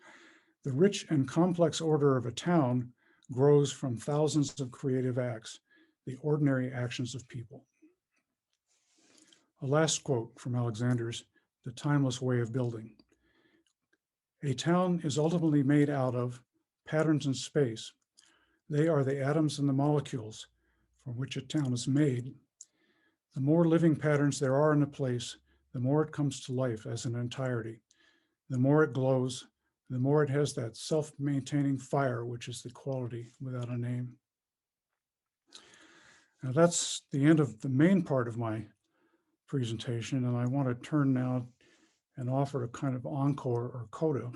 "The rich and complex order of a town grows from thousands of creative acts, the ordinary actions of people." A last quote from Alexander's The Timeless Way of Building. "A town is ultimately made out of patterns in space. They are the atoms and the molecules from which a town is made. The more living patterns there are in a place, the more it comes to life as an entirety. The more it glows, the more it has that self-maintaining fire, which is the quality without a name." Now that's the end of the main part of my presentation, and I want to turn now and offer a kind of encore or coda.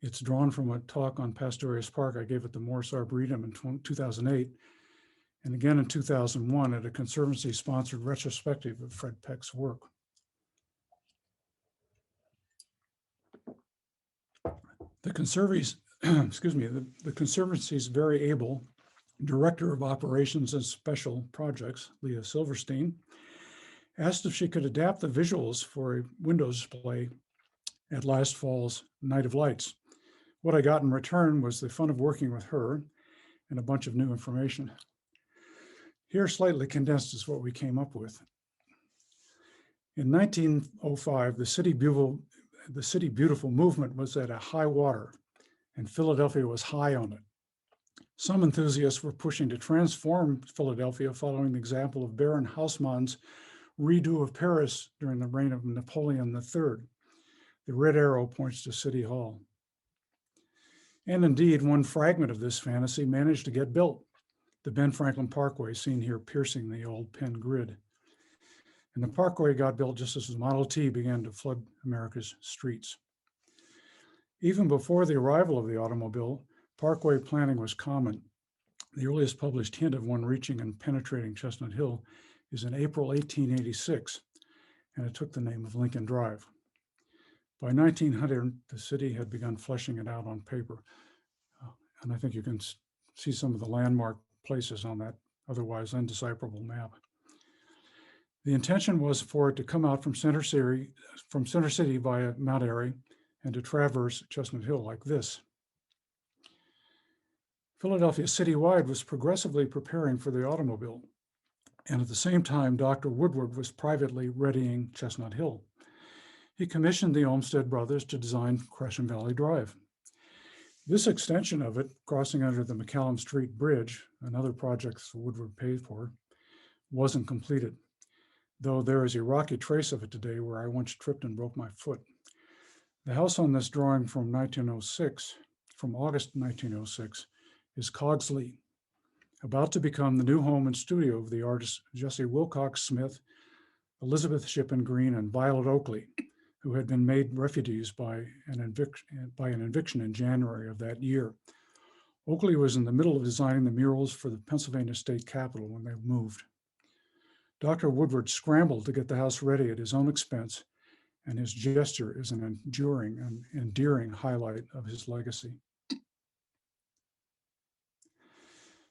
It's drawn from a talk on Pastorius Park I gave at the Morris Arboretum in 2008, and again in 2001 at a Conservancy-sponsored retrospective of Fred Peck's work. The Conservancy's very able Director of Operations and Special Projects, Leah Silverstein, asked if she could adapt the visuals for a window display at last fall's Night of Lights. What I got in return was the fun of working with her and a bunch of new information. Here, slightly condensed, is what we came up with. In 1905, the City Beautiful movement was at a high water, and Philadelphia was high on it. Some enthusiasts were pushing to transform Philadelphia, following the example of Baron Haussmann's redo of Paris during the reign of Napoleon III. The red arrow points to City Hall. And indeed, one fragment of this fantasy managed to get built, the Ben Franklin Parkway, seen here piercing the old Penn grid. And the Parkway got built just as the Model T began to flood America's streets. Even before the arrival of the automobile, Parkway planning was common. The earliest published hint of one reaching and penetrating Chestnut Hill is in April 1886, and it took the name of Lincoln Drive. By 1900, the city had begun fleshing it out on paper. And I think you can see some of the landmark places on that otherwise undecipherable map. The intention was for it to come out from Center City via Mount Airy and to traverse Chestnut Hill like this. Philadelphia citywide was progressively preparing for the automobile. And at the same time, Dr. Woodward was privately readying Chestnut Hill. He commissioned the Olmsted brothers to design Gresham Valley Drive. This extension of it, crossing under the McCallum Street Bridge, another project Woodward paid for, wasn't completed, though there is a rocky trace of it today where I once tripped and broke my foot. The house on this drawing from August 1906, is Cogsley, about to become the new home and studio of the artists Jesse Wilcox Smith, Elizabeth Shippen Green, and Violet Oakley, who had been made refugees by an eviction in January of that year. Oakley was in the middle of designing the murals for the Pennsylvania State Capitol when they moved. Dr. Woodward scrambled to get the house ready at his own expense, and his gesture is an enduring and endearing highlight of his legacy.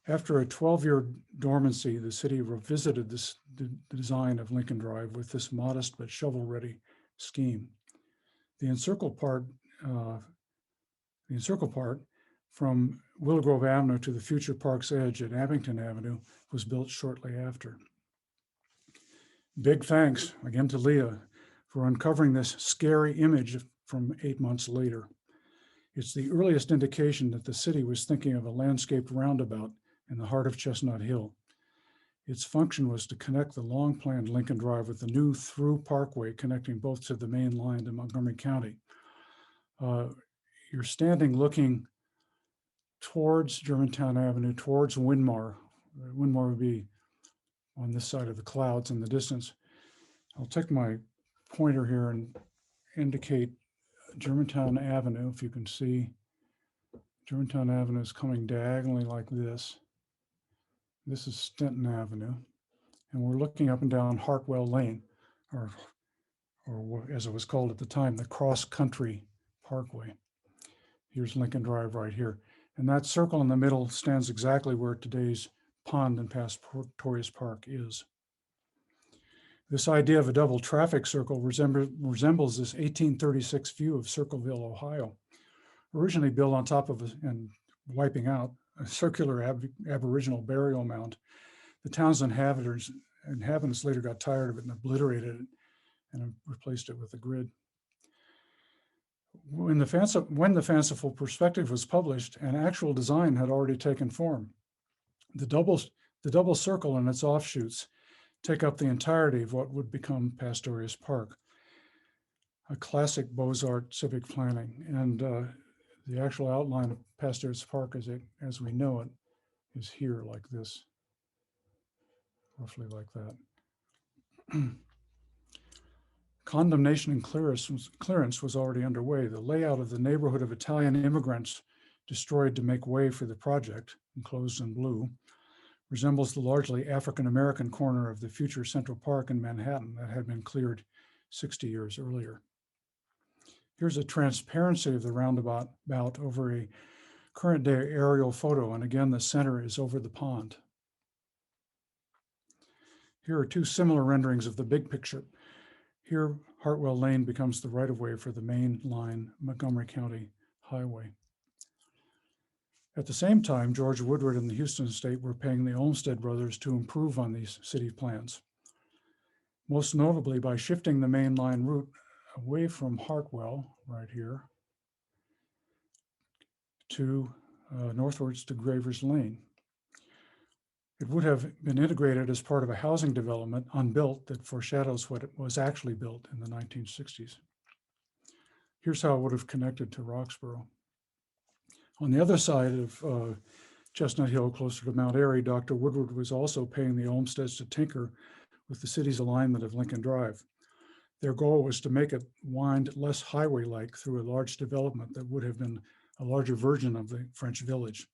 After a 12-year dormancy, the city revisited the design of Lincoln Drive with this modest but shovel-ready scheme. The encircle part from Willow Grove Avenue to the future park's edge at Abington Avenue was built shortly after. Big thanks again to Leah for uncovering this scary image from 8 months later. It's the earliest indication that the city was thinking of a landscaped roundabout in the heart of Chestnut Hill. Its function was to connect the long-planned Lincoln Drive with the new through parkway connecting both to the main line to Montgomery County. You're standing looking towards Germantown Avenue, towards Winmar. Winmar would be on this side of the clouds in the distance. I'll take my pointer here and indicate Germantown Avenue. If you can see, Germantown Avenue is coming diagonally like this. This is Stenton Avenue, and we're looking up and down Hartwell Lane, or as it was called at the time, the Cross Country Parkway. Here's Lincoln Drive right here. And that circle in the middle stands exactly where today's pond and past Fortuitous Park is. This idea of a double traffic circle resembles this 1836 view of Circleville, Ohio, originally built on top of and wiping out a circular Aboriginal burial mound. The town's inhabitants later got tired of it and obliterated it and replaced it with a grid. When the fanciful perspective was published, an actual design had already taken form. The double circle and its offshoots take up the entirety of what would become Pastorius Park, a classic Beaux-Arts civic planning. And the actual outline of Pastorius Park as we know it is here like this, roughly like that. Condemnation and clearance was already underway. The layout of the neighborhood of Italian immigrants destroyed to make way for the project, enclosed in blue, resembles the largely African-American corner of the future Central Park in Manhattan that had been cleared 60 years earlier. Here's a transparency of the roundabout over a current day aerial photo, and again, the center is over the pond. Here are two similar renderings of the big picture. Here, Hartwell Lane becomes the right-of-way for the main line Montgomery County Highway. At the same time, George Woodward and the Houston estate were paying the Olmsted brothers to improve on these city plans, most notably by shifting the main line route away from Hartwell, right here, to northwards to Gravers Lane. It would have been integrated as part of a housing development unbuilt that foreshadows what it was actually built in the 1960s. Here's how it would have connected to Roxborough. On the other side of Chestnut Hill, closer to Mount Airy, Dr. Woodward was also paying the Olmsteds to tinker with the city's alignment of Lincoln Drive. Their goal was to make it wind less highway-like through a large development that would have been a larger version of the French Village.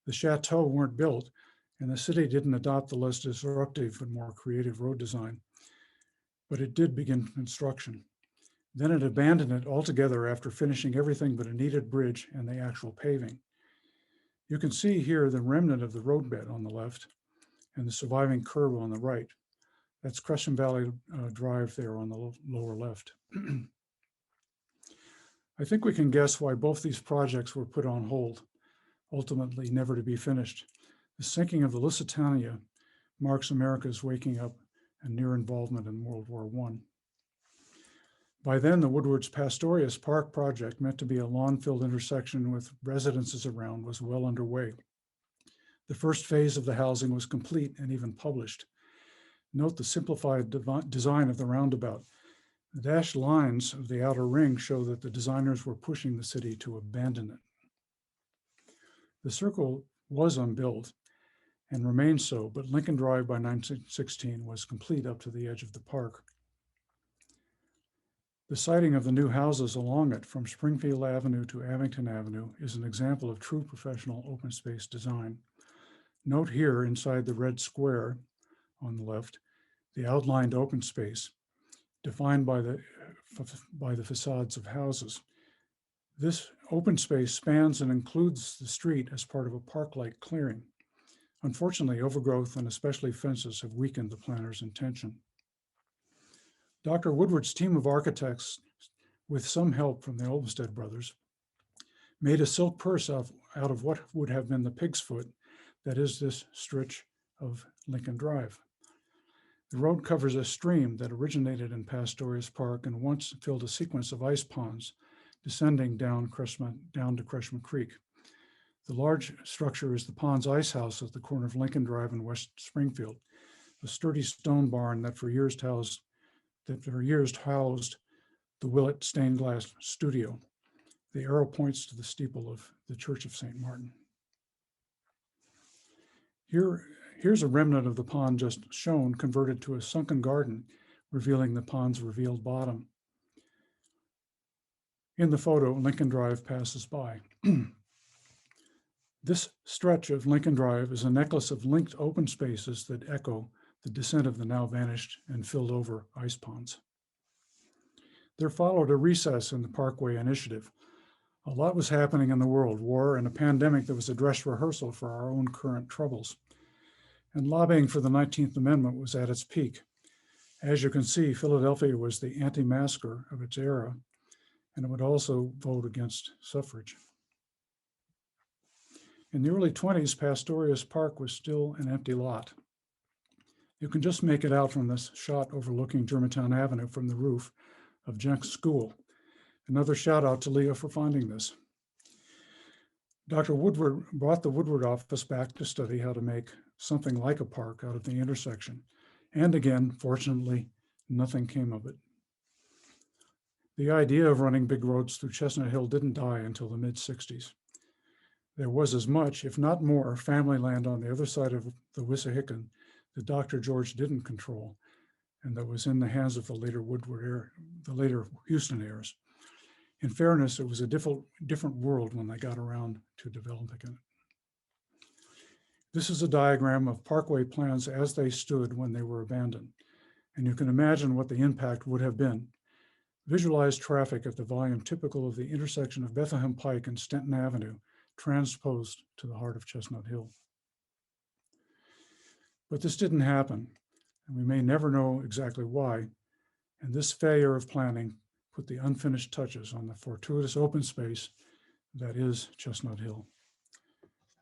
The chateaux weren't built, and the city didn't adopt the less disruptive and more creative road design, but it did begin construction. Then it abandoned it altogether after finishing everything but a needed bridge and the actual paving. You can see here the remnant of the roadbed on the left and the surviving curb on the right. That's Gresham Valley Drive there on the lower left. I think we can guess why both these projects were put on hold. ultimately never to be finished. The sinking of the Lusitania marks America's waking up and near involvement in World War I. By then, the Woodward's Pastorius Park project, meant to be a lawn-filled intersection with residences around, was well underway. The first phase of the housing was complete and even published. Note the simplified design of the roundabout. The dashed lines of the outer ring show that the designers were pushing the city to abandon it. The circle was unbuilt and remained so, but Lincoln Drive by 1916 was complete up to the edge of the park. The siting of the new houses along it from Springfield Avenue to Abington Avenue is an example of true professional open space design. Note here inside the red square on the left, the outlined open space defined by the facades of houses. This open space spans and includes the street as part of a park-like clearing. Unfortunately, overgrowth and especially fences have weakened the planner's intention. Dr. Woodward's team of architects, with some help from the Olmsted brothers, made a silk purse out of what would have been the pig's foot that is this stretch of Lincoln Drive. The road covers a stream that originated in Pastorius Park and once filled a sequence of ice ponds descending down to Creshman Creek. The large structure is the Ponds Ice House at the corner of Lincoln Drive and West Springfield, a sturdy stone barn that for years housed the Willett stained glass studio. The arrow points to the steeple of the Church of St. Martin. Here's a remnant of the pond just shown, converted to a sunken garden, revealing the pond's revealed bottom. In the photo, Lincoln Drive passes by. This stretch of Lincoln Drive is a necklace of linked open spaces that echo the descent of the now vanished and filled over ice ponds. There followed a recess in the Parkway Initiative. A lot was happening in the world, war and a pandemic that was a dress rehearsal for our own current troubles. And lobbying for the 19th Amendment was at its peak. As you can see, Philadelphia was the anti-masker of its era, and it would also vote against suffrage. In the early 20s, Pastorius Park was still an empty lot. You can just make it out from this shot overlooking Germantown Avenue from the roof of Jenks School. Another shout out to Leah for finding this. Dr. Woodward brought the Woodward office back to study how to make something like a park out of the intersection. And again, fortunately, nothing came of it. The idea of running big roads through Chestnut Hill didn't die until the mid-60s. There was as much, if not more, family land on the other side of the Wissahickon that Dr. George didn't control, and that was in the hands of the later Houston heirs. In fairness, it was a different world when they got around to developing it. This is a diagram of Parkway plans as they stood when they were abandoned, and you can imagine what the impact would have been. Visualize traffic at the volume typical of the intersection of Bethlehem Pike and Stenton Avenue, transposed to the heart of Chestnut Hill. But this didn't happen, and we may never know exactly why, and this failure of planning put the unfinished touches on the fortuitous open space that is Chestnut Hill.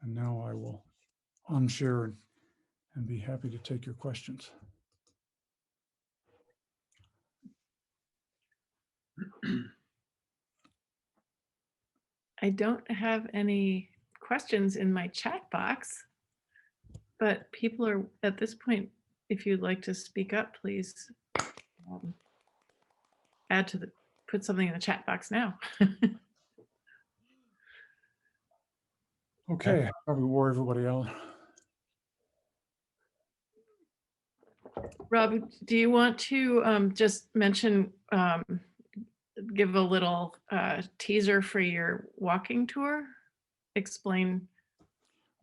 And now I will unshare and be happy to take your questions. I don't have any questions in my chat box, but people are at this point, if you'd like to speak up, please put something in the chat box now. Okay, probably wore everybody out. Rob, do you want to just mention, give a little teaser for your walking tour? Explain.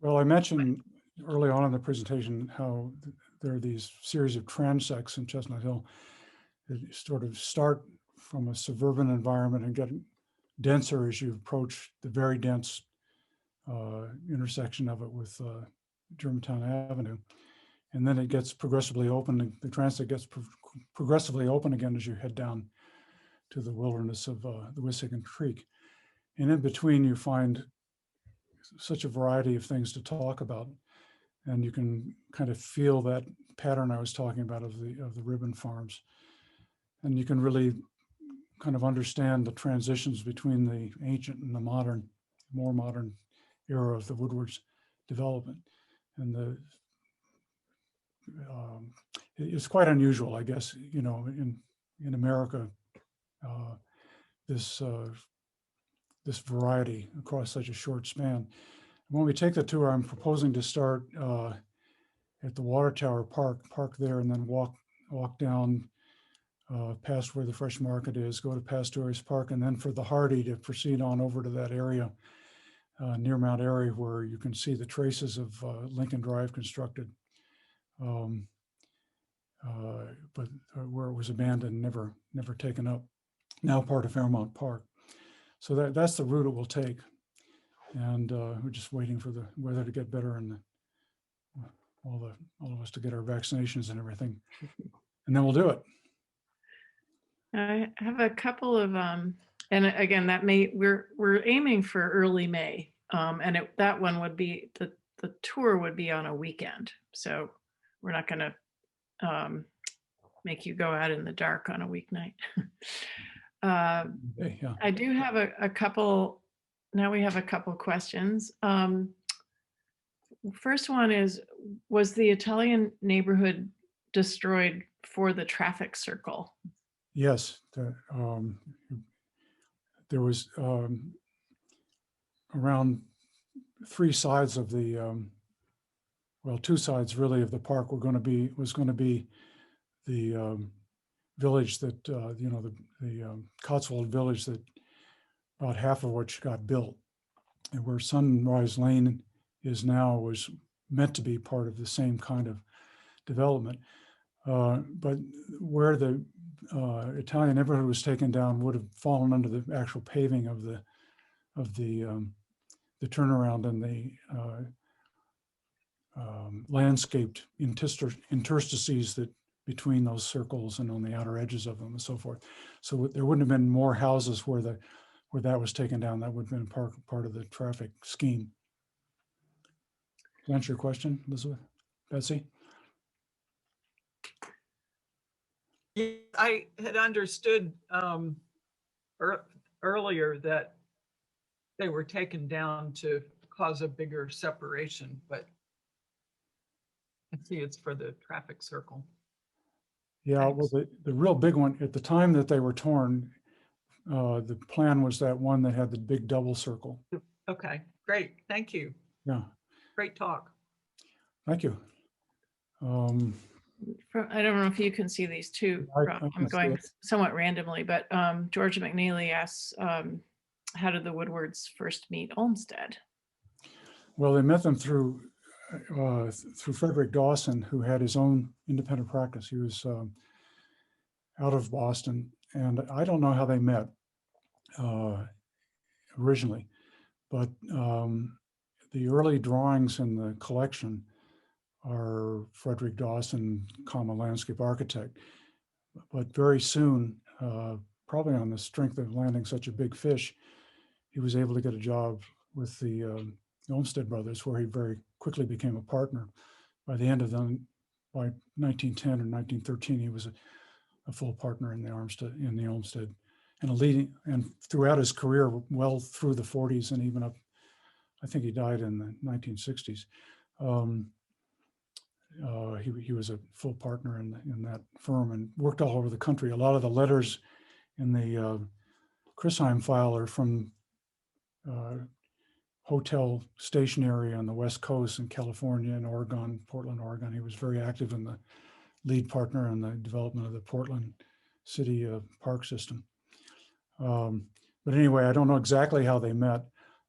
Well, I mentioned early on in the presentation how there are these series of transects in Chestnut Hill that sort of start from a suburban environment and get denser as you approach the very dense intersection of it with Germantown Avenue. And then it gets progressively open, and the transit gets progressively open again as you head down to the wilderness of the Wissahickon Creek. And in between, you find such a variety of things to talk about. And you can kind of feel that pattern I was talking about of the ribbon farms. And you can really kind of understand the transitions between the ancient and the modern, more modern era of the Woodward's development. And it's quite unusual, I guess, you know, in America, this variety across such a short span. When we take the tour, I'm proposing to start at the Water Tower park there, and then walk down past where the Fresh Market is, go to Pastorius Park, and then for the Hardy to proceed on over to that area near Mount Airy, where you can see the traces of Lincoln Drive constructed, but where it was abandoned, never taken up, now part of Fairmount Park. So that's the route it will take. And we're just waiting for the weather to get better and all of us to get our vaccinations and everything, and then we'll do it. I have a couple of, and again, we're aiming for early May, and that one would be, the tour would be on a weekend. So we're not going to make you go out in the dark on a weeknight. Okay, yeah. I do have a couple, now we have a couple questions. First one is, was the Italian neighborhood destroyed for the traffic circle? Yes, there was around three sides of the, well, two sides really of the park was going to be the village that, you know, the Cotswold village, that about half of which got built, and where Sunrise Lane is now was meant to be part of the same kind of development. But where the Italian neighborhood was taken down would have fallen under the actual paving of the turnaround and the landscaped interstices that between those circles and on the outer edges of them and so forth. So there wouldn't have been more houses where that was taken down. That would have been part of the traffic scheme. Does that answer your question, Elizabeth? Betsy? Yeah, I had understood earlier that they were taken down to cause a bigger separation, but I see it's for the traffic circle. Yeah, Thanks. well, the real big one, at the time that they were torn, the plan was that one that had the big double circle. Okay, great. Thank you. Yeah, Great talk. thank you. I don't know if you can see these two. I I'm can see going it. somewhat randomly, but Georgia McNeely asks, how did the Woodwards first meet Olmsted? Well, they met them through Frederick Dawson, who had his own independent practice. He was out of Boston, and I don't know how they met originally, but the early drawings in the collection are Frederick Dawson, landscape architect. But very soon, probably on the strength of landing such a big fish, he was able to get a job with the Olmsted brothers, where he very quickly became a partner. By 1910 or 1913, he was a full partner in the Olmsted, and throughout his career, well through the 40s and even up, I think he died in the 1960s. He was a full partner in that firm and worked all over the country. A lot of the letters in the Chrisheim file are from hotel station area on the West Coast in California and Oregon, Portland, Oregon. He was very active in the lead partner in the development of the Portland City park system. But anyway, I don't know exactly how they met,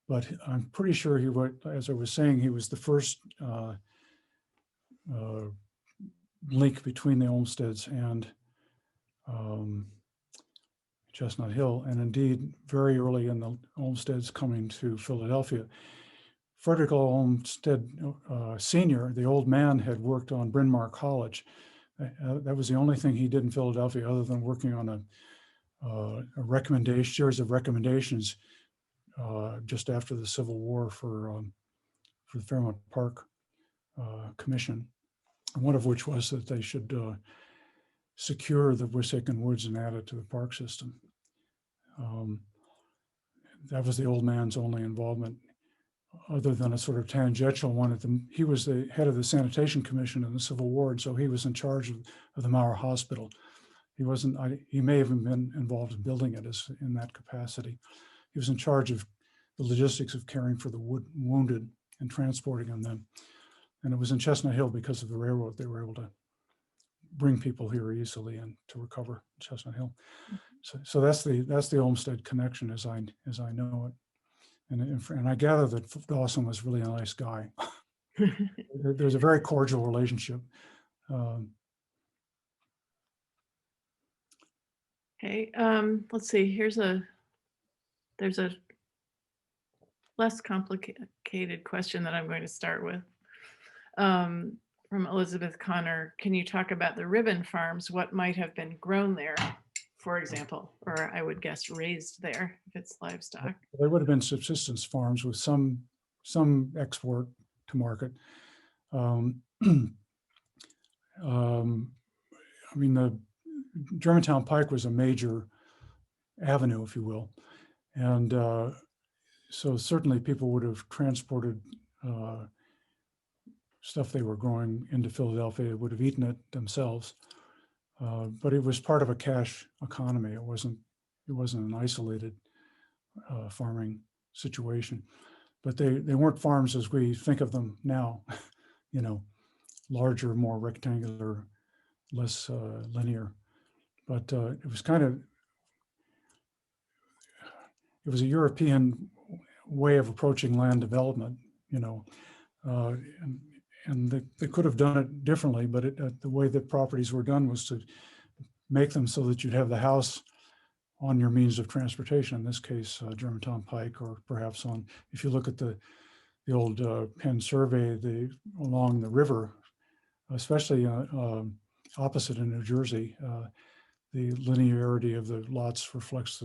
but I'm pretty sure he would, as I was saying, he was the first link between the Olmsteds and Chestnut Hill, and indeed very early in the Olmsteds coming to Philadelphia. Frederick Olmsted Sr., the old man, had worked on Bryn Mawr College. That was the only thing he did in Philadelphia, other than working on a series of recommendations just after the Civil War for the Fairmount Park Commission, one of which was that they should secure the Wissahickon Woods and add it to the park system. That was the old man's only involvement, other than a sort of tangential one. He was the head of the Sanitation Commission in the Civil War, and so he was in charge of the Mauer Hospital. He wasn't. He may have been involved in building it in that capacity. He was in charge of the logistics of caring for the wounded and transporting them then. And it was in Chestnut Hill because of the railroad they were able to bring people here easily and to recover Chestnut Hill. So that's the Olmsted connection as I know it. And I gather that Dawson was really a nice guy. There's a very cordial relationship. Okay, let's see, there's a less complicated question that I'm going to start with. From Elizabeth Connor, can you talk about the ribbon farms? What might have been grown there, for example, or I would guess raised there if it's livestock? There would have been subsistence farms with some export to market. I mean, the Germantown Pike was a major avenue, if you will. And so certainly people would have transported stuff they were growing into Philadelphia, would have eaten it themselves. But it was part of a cash economy. It wasn't an isolated farming situation. But they weren't farms as we think of them now, you know, larger, more rectangular, less linear. But it was a European way of approaching land development, you know, and they could have done it differently, but the way that properties were done was to make them so that you'd have the house on your means of transportation, in this case, Germantown Pike, or perhaps on, if you look at the old Penn survey, along the river, especially opposite in New Jersey, the linearity of the lots reflects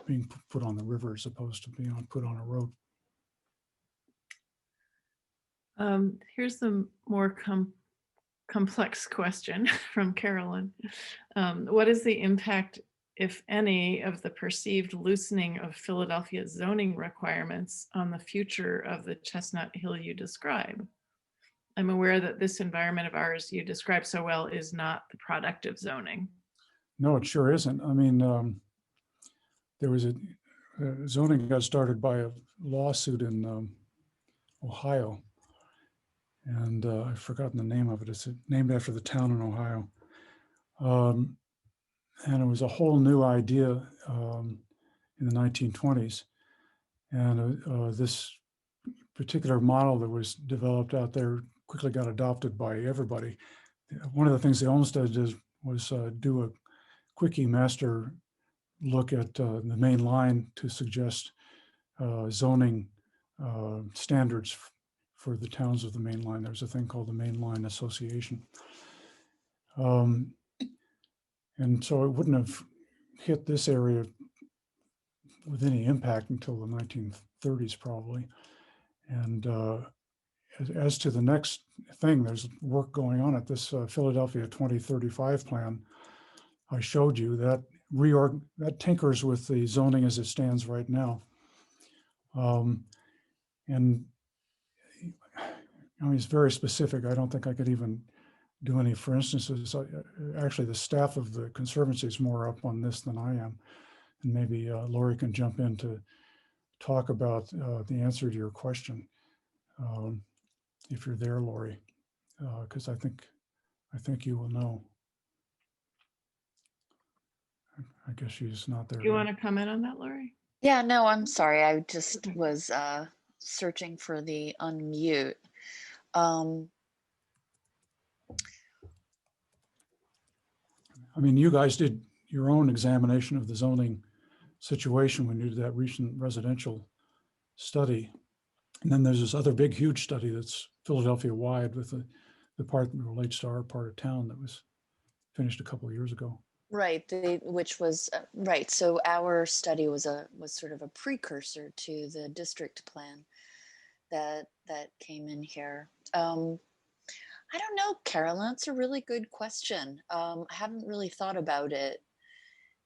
being put on the river as opposed to being put on a road. Here's the more complex question from Carolyn. What is the impact, if any, of the perceived loosening of Philadelphia's zoning requirements on the future of the Chestnut Hill you describe? I'm aware that this environment of ours you describe so well is not the product of zoning. No, it sure isn't. I mean, there was zoning got started by a lawsuit in Ohio, and I've forgotten the name of it. It's named after the town in Ohio. And it was a whole new idea in the 1920s. And this particular model that was developed out there quickly got adopted by everybody. One of the things the Olmsted did was do a quickie master look at the main line to suggest zoning standards for the towns of the main line. There's a thing called the Main Line Association. And so it wouldn't have hit this area with any impact until the 1930s, probably. And as to the next thing, there's work going on at this Philadelphia 2035 plan I showed you that tinkers with the zoning as it stands right now. And I mean, it's very specific. I don't think I could even do any for instances. Actually, the staff of the Conservancy is more up on this than I am. And maybe Lori can jump in to talk about the answer to your question. If you're there, Lori, because I think you will know. I guess she's not there. Do you want to comment on that, Lori? Yeah, no, I'm sorry. I just was searching for the unmute. I mean, you guys did your own examination of the zoning situation when you did that recent residential study. And then there's this other big, huge study that's Philadelphia wide with the part that relates to our part of town that was finished a couple of years ago. Right, which was right. So our study was sort of a precursor to the district plan that came in here. I don't know, Carolyn. It's a really good question. I haven't really thought about it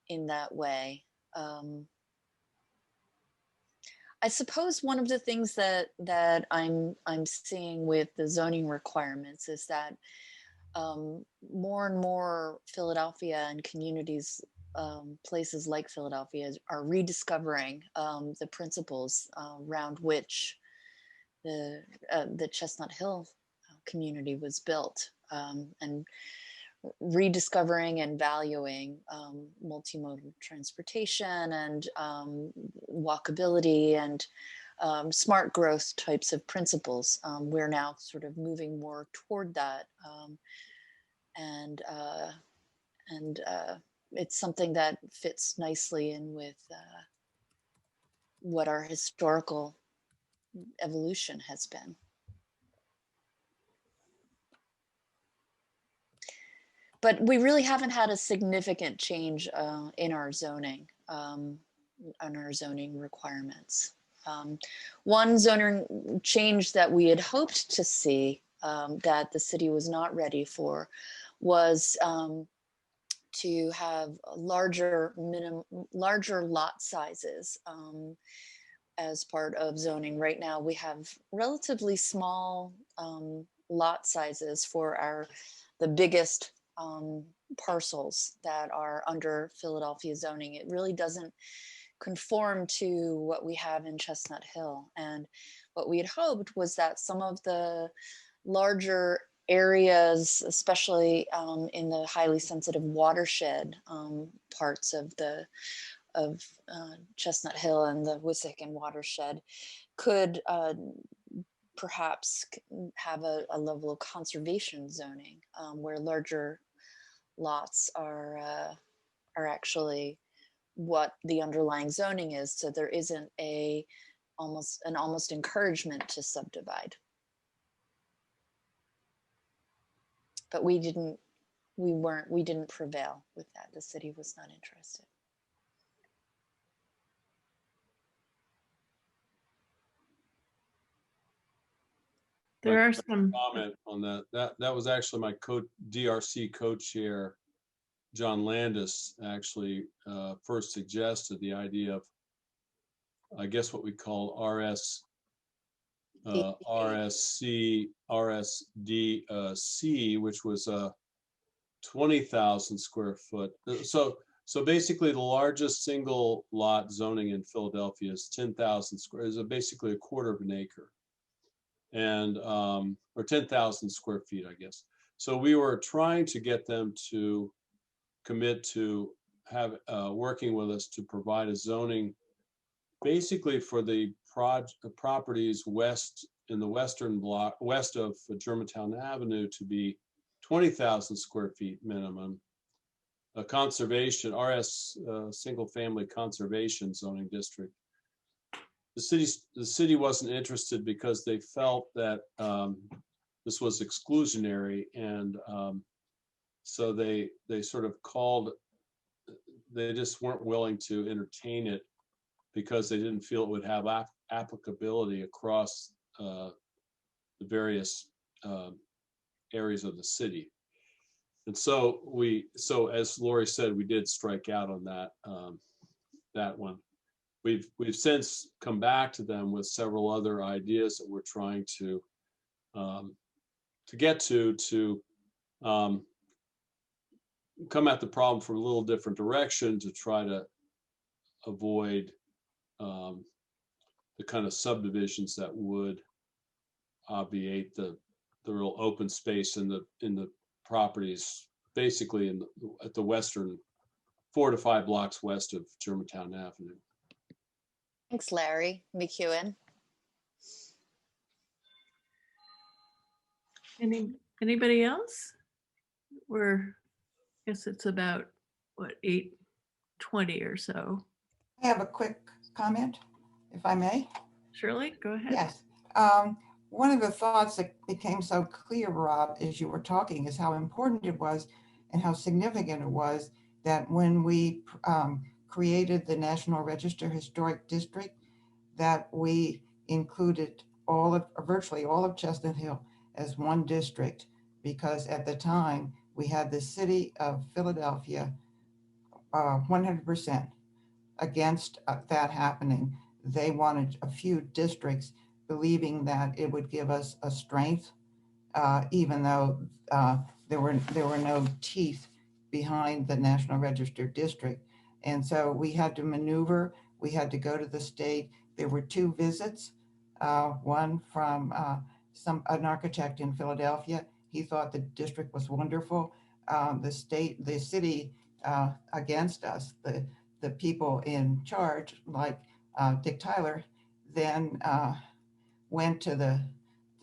in that way. I suppose one of the things that I'm seeing with the zoning requirements is that more and more Philadelphia and communities, places like Philadelphia, are rediscovering the principles around which the Chestnut Hill community was built, and rediscovering and valuing multimodal transportation and walkability and smart growth types of principles. We're now sort of moving more toward that. And it's something that fits nicely in with what our historical evolution has been. But we really haven't had a significant change in our zoning, on our zoning requirements. One zoning change that we had hoped to see that the city was not ready for was to have larger lot sizes as part of zoning. Right now, we have relatively small lot sizes for the biggest parcels that are under Philadelphia zoning. It really doesn't conform to what we have in Chestnut Hill. And what we had hoped was that some of the larger areas, especially in the highly sensitive watershed parts of Chestnut Hill and the Wissahickon watershed, could perhaps have a level of conservation zoning where larger lots are actually what the underlying zoning is. So there isn't almost encouragement to subdivide. But we didn't prevail with that. The city was not interested. There are some comment on that. That was actually my DRC co-chair, John Landis, actually first suggested the idea of, I guess, what we call RSD-C, which was a 20,000 square foot. So basically, the largest single lot zoning in Philadelphia is 10,000 square. Is basically a quarter of an acre, and or 10,000 square feet, I guess. So we were trying to get them to commit to have working with us to provide a zoning, basically for the properties in the western block, west of Germantown Avenue, to be 20,000 square feet minimum. A conservation single family conservation zoning district. The city wasn't interested because they felt that this was exclusionary, and so they sort of they just weren't willing to entertain it because they didn't feel it would have applicability across the various areas of the city. And so as Lori said, we did strike out on that one. We've since come back to them with several other ideas that we're trying to get to come at the problem from a little different direction to try to avoid the kind of subdivisions that would obviate the real open space in the properties, basically at the western 4 to 5 blocks west of Germantown Avenue. Thanks, Larry McEwen. Anybody else? I guess it's about, what, 8:20 or so. I have a quick comment, if I may. Shirley, go ahead. Yes. One of the thoughts that became so clear, Rob, as you were talking, is how important it was and how significant it was that when we created the National Register Historic District, that we included virtually all of Chestnut Hill as one district, because at the time we had the city of Philadelphia 100% against that happening. They wanted a few districts, believing that it would give us a strength, even though there were no teeth behind the National Register District. And so we had to maneuver. We had to go to the state. There were 2 visits, one from an architect in Philadelphia. He thought the district was wonderful. The city against us, the people in charge, like Dick Tyler, then went to the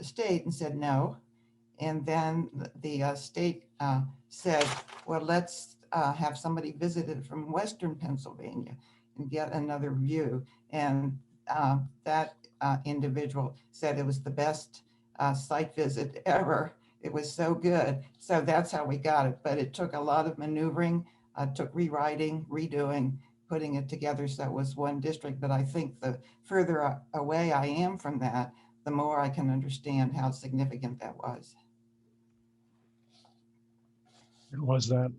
state and said no. And then the state said, well, let's have somebody visited from Western Pennsylvania and get another view. And that individual said it was the best site visit ever. It was so good. So that's how we got it. But it took a lot of maneuvering, took rewriting, redoing, putting it together so it was one district. But I think the further away I am from that, the more I can understand how significant that was. It was that.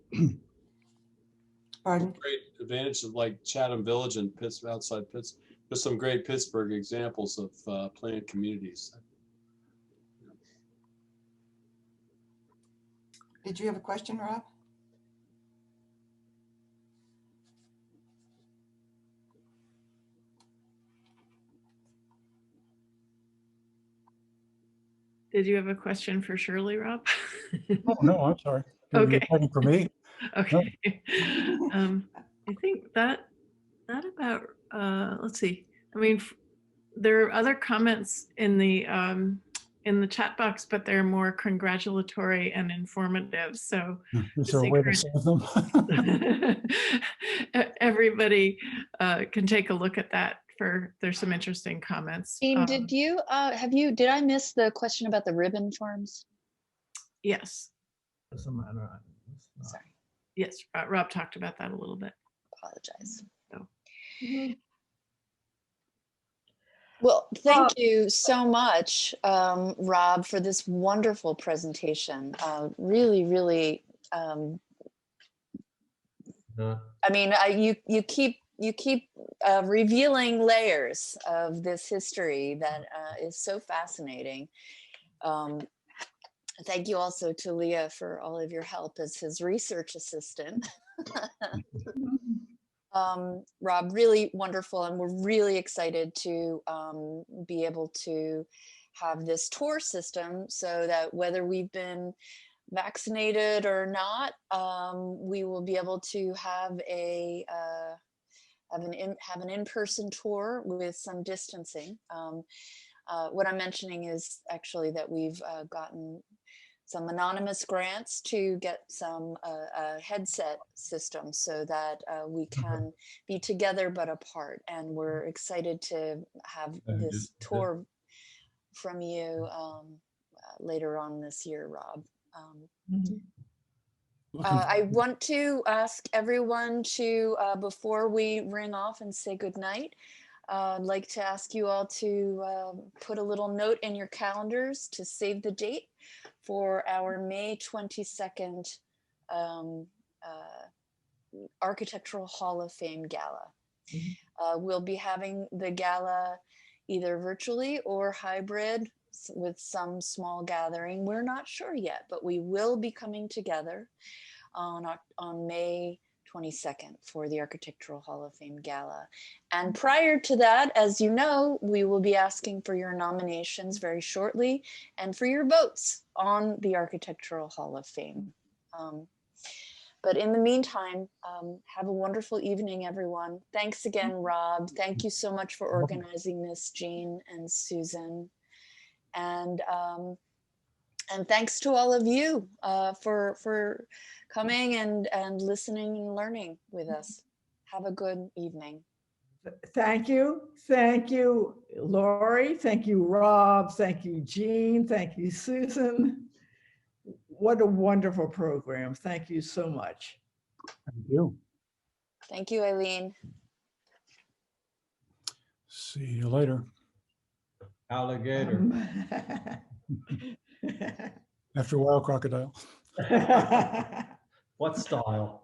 Pardon? Great advantage of like Chatham Village and outside Pittsburgh. There's some great Pittsburgh examples of planned communities. Did you have a question, Rob? Did you have a question for Shirley, Rob? Oh, no, I'm sorry. You're Okay. waiting for me? Okay. I think that about, let's see. I mean, there are other comments in the chat box, but they're more congratulatory and informative. So Is there a way to save them? everybody can take a look at that. There's some interesting comments. Jean, did I miss the question about the ribbon farms? Yes. Doesn't matter. Sorry, Yes, Rob talked about that a little bit. apologize. So. Well, thank you so much, Rob, for this wonderful presentation. Really, really, I mean, you keep revealing layers of this history that is so fascinating. Thank you also to Leah for all of your help as his research assistant. Rob, really wonderful, and we're really excited to be able to have this tour system so that whether we've been vaccinated or not, we will be able to have an in-person tour with some distancing. What I'm mentioning is actually that we've gotten some anonymous grants to get some headset systems so that we can be together but apart. And we're excited to have this tour from you later on this year, Rob. I want to ask everyone to, before we ring off and say goodnight, I'd like to ask you all to put a little note in your calendars to save the date for our May 22nd Architectural Hall of Fame Gala. We'll be having the gala either virtually or hybrid with some small gathering. We're not sure yet, but we will be coming together on May 22nd for the Architectural Hall of Fame Gala. And prior to that, as you know, we will be asking for your nominations very shortly and for your votes on the Architectural Hall of Fame. But in the meantime, have a wonderful evening, everyone. Thanks again, Rob. Thank you so much for organizing this, Jean and Susan. And thanks to all of you for coming and listening and learning with us. Have a good evening. Thank you. Thank you, Lori. Thank you, Rob. Thank you, Jean. Thank you, Susan. What a wonderful program. Thank you so much. Thank you. Thank you, Eileen. See you later. Alligator. After a while, crocodile. What style?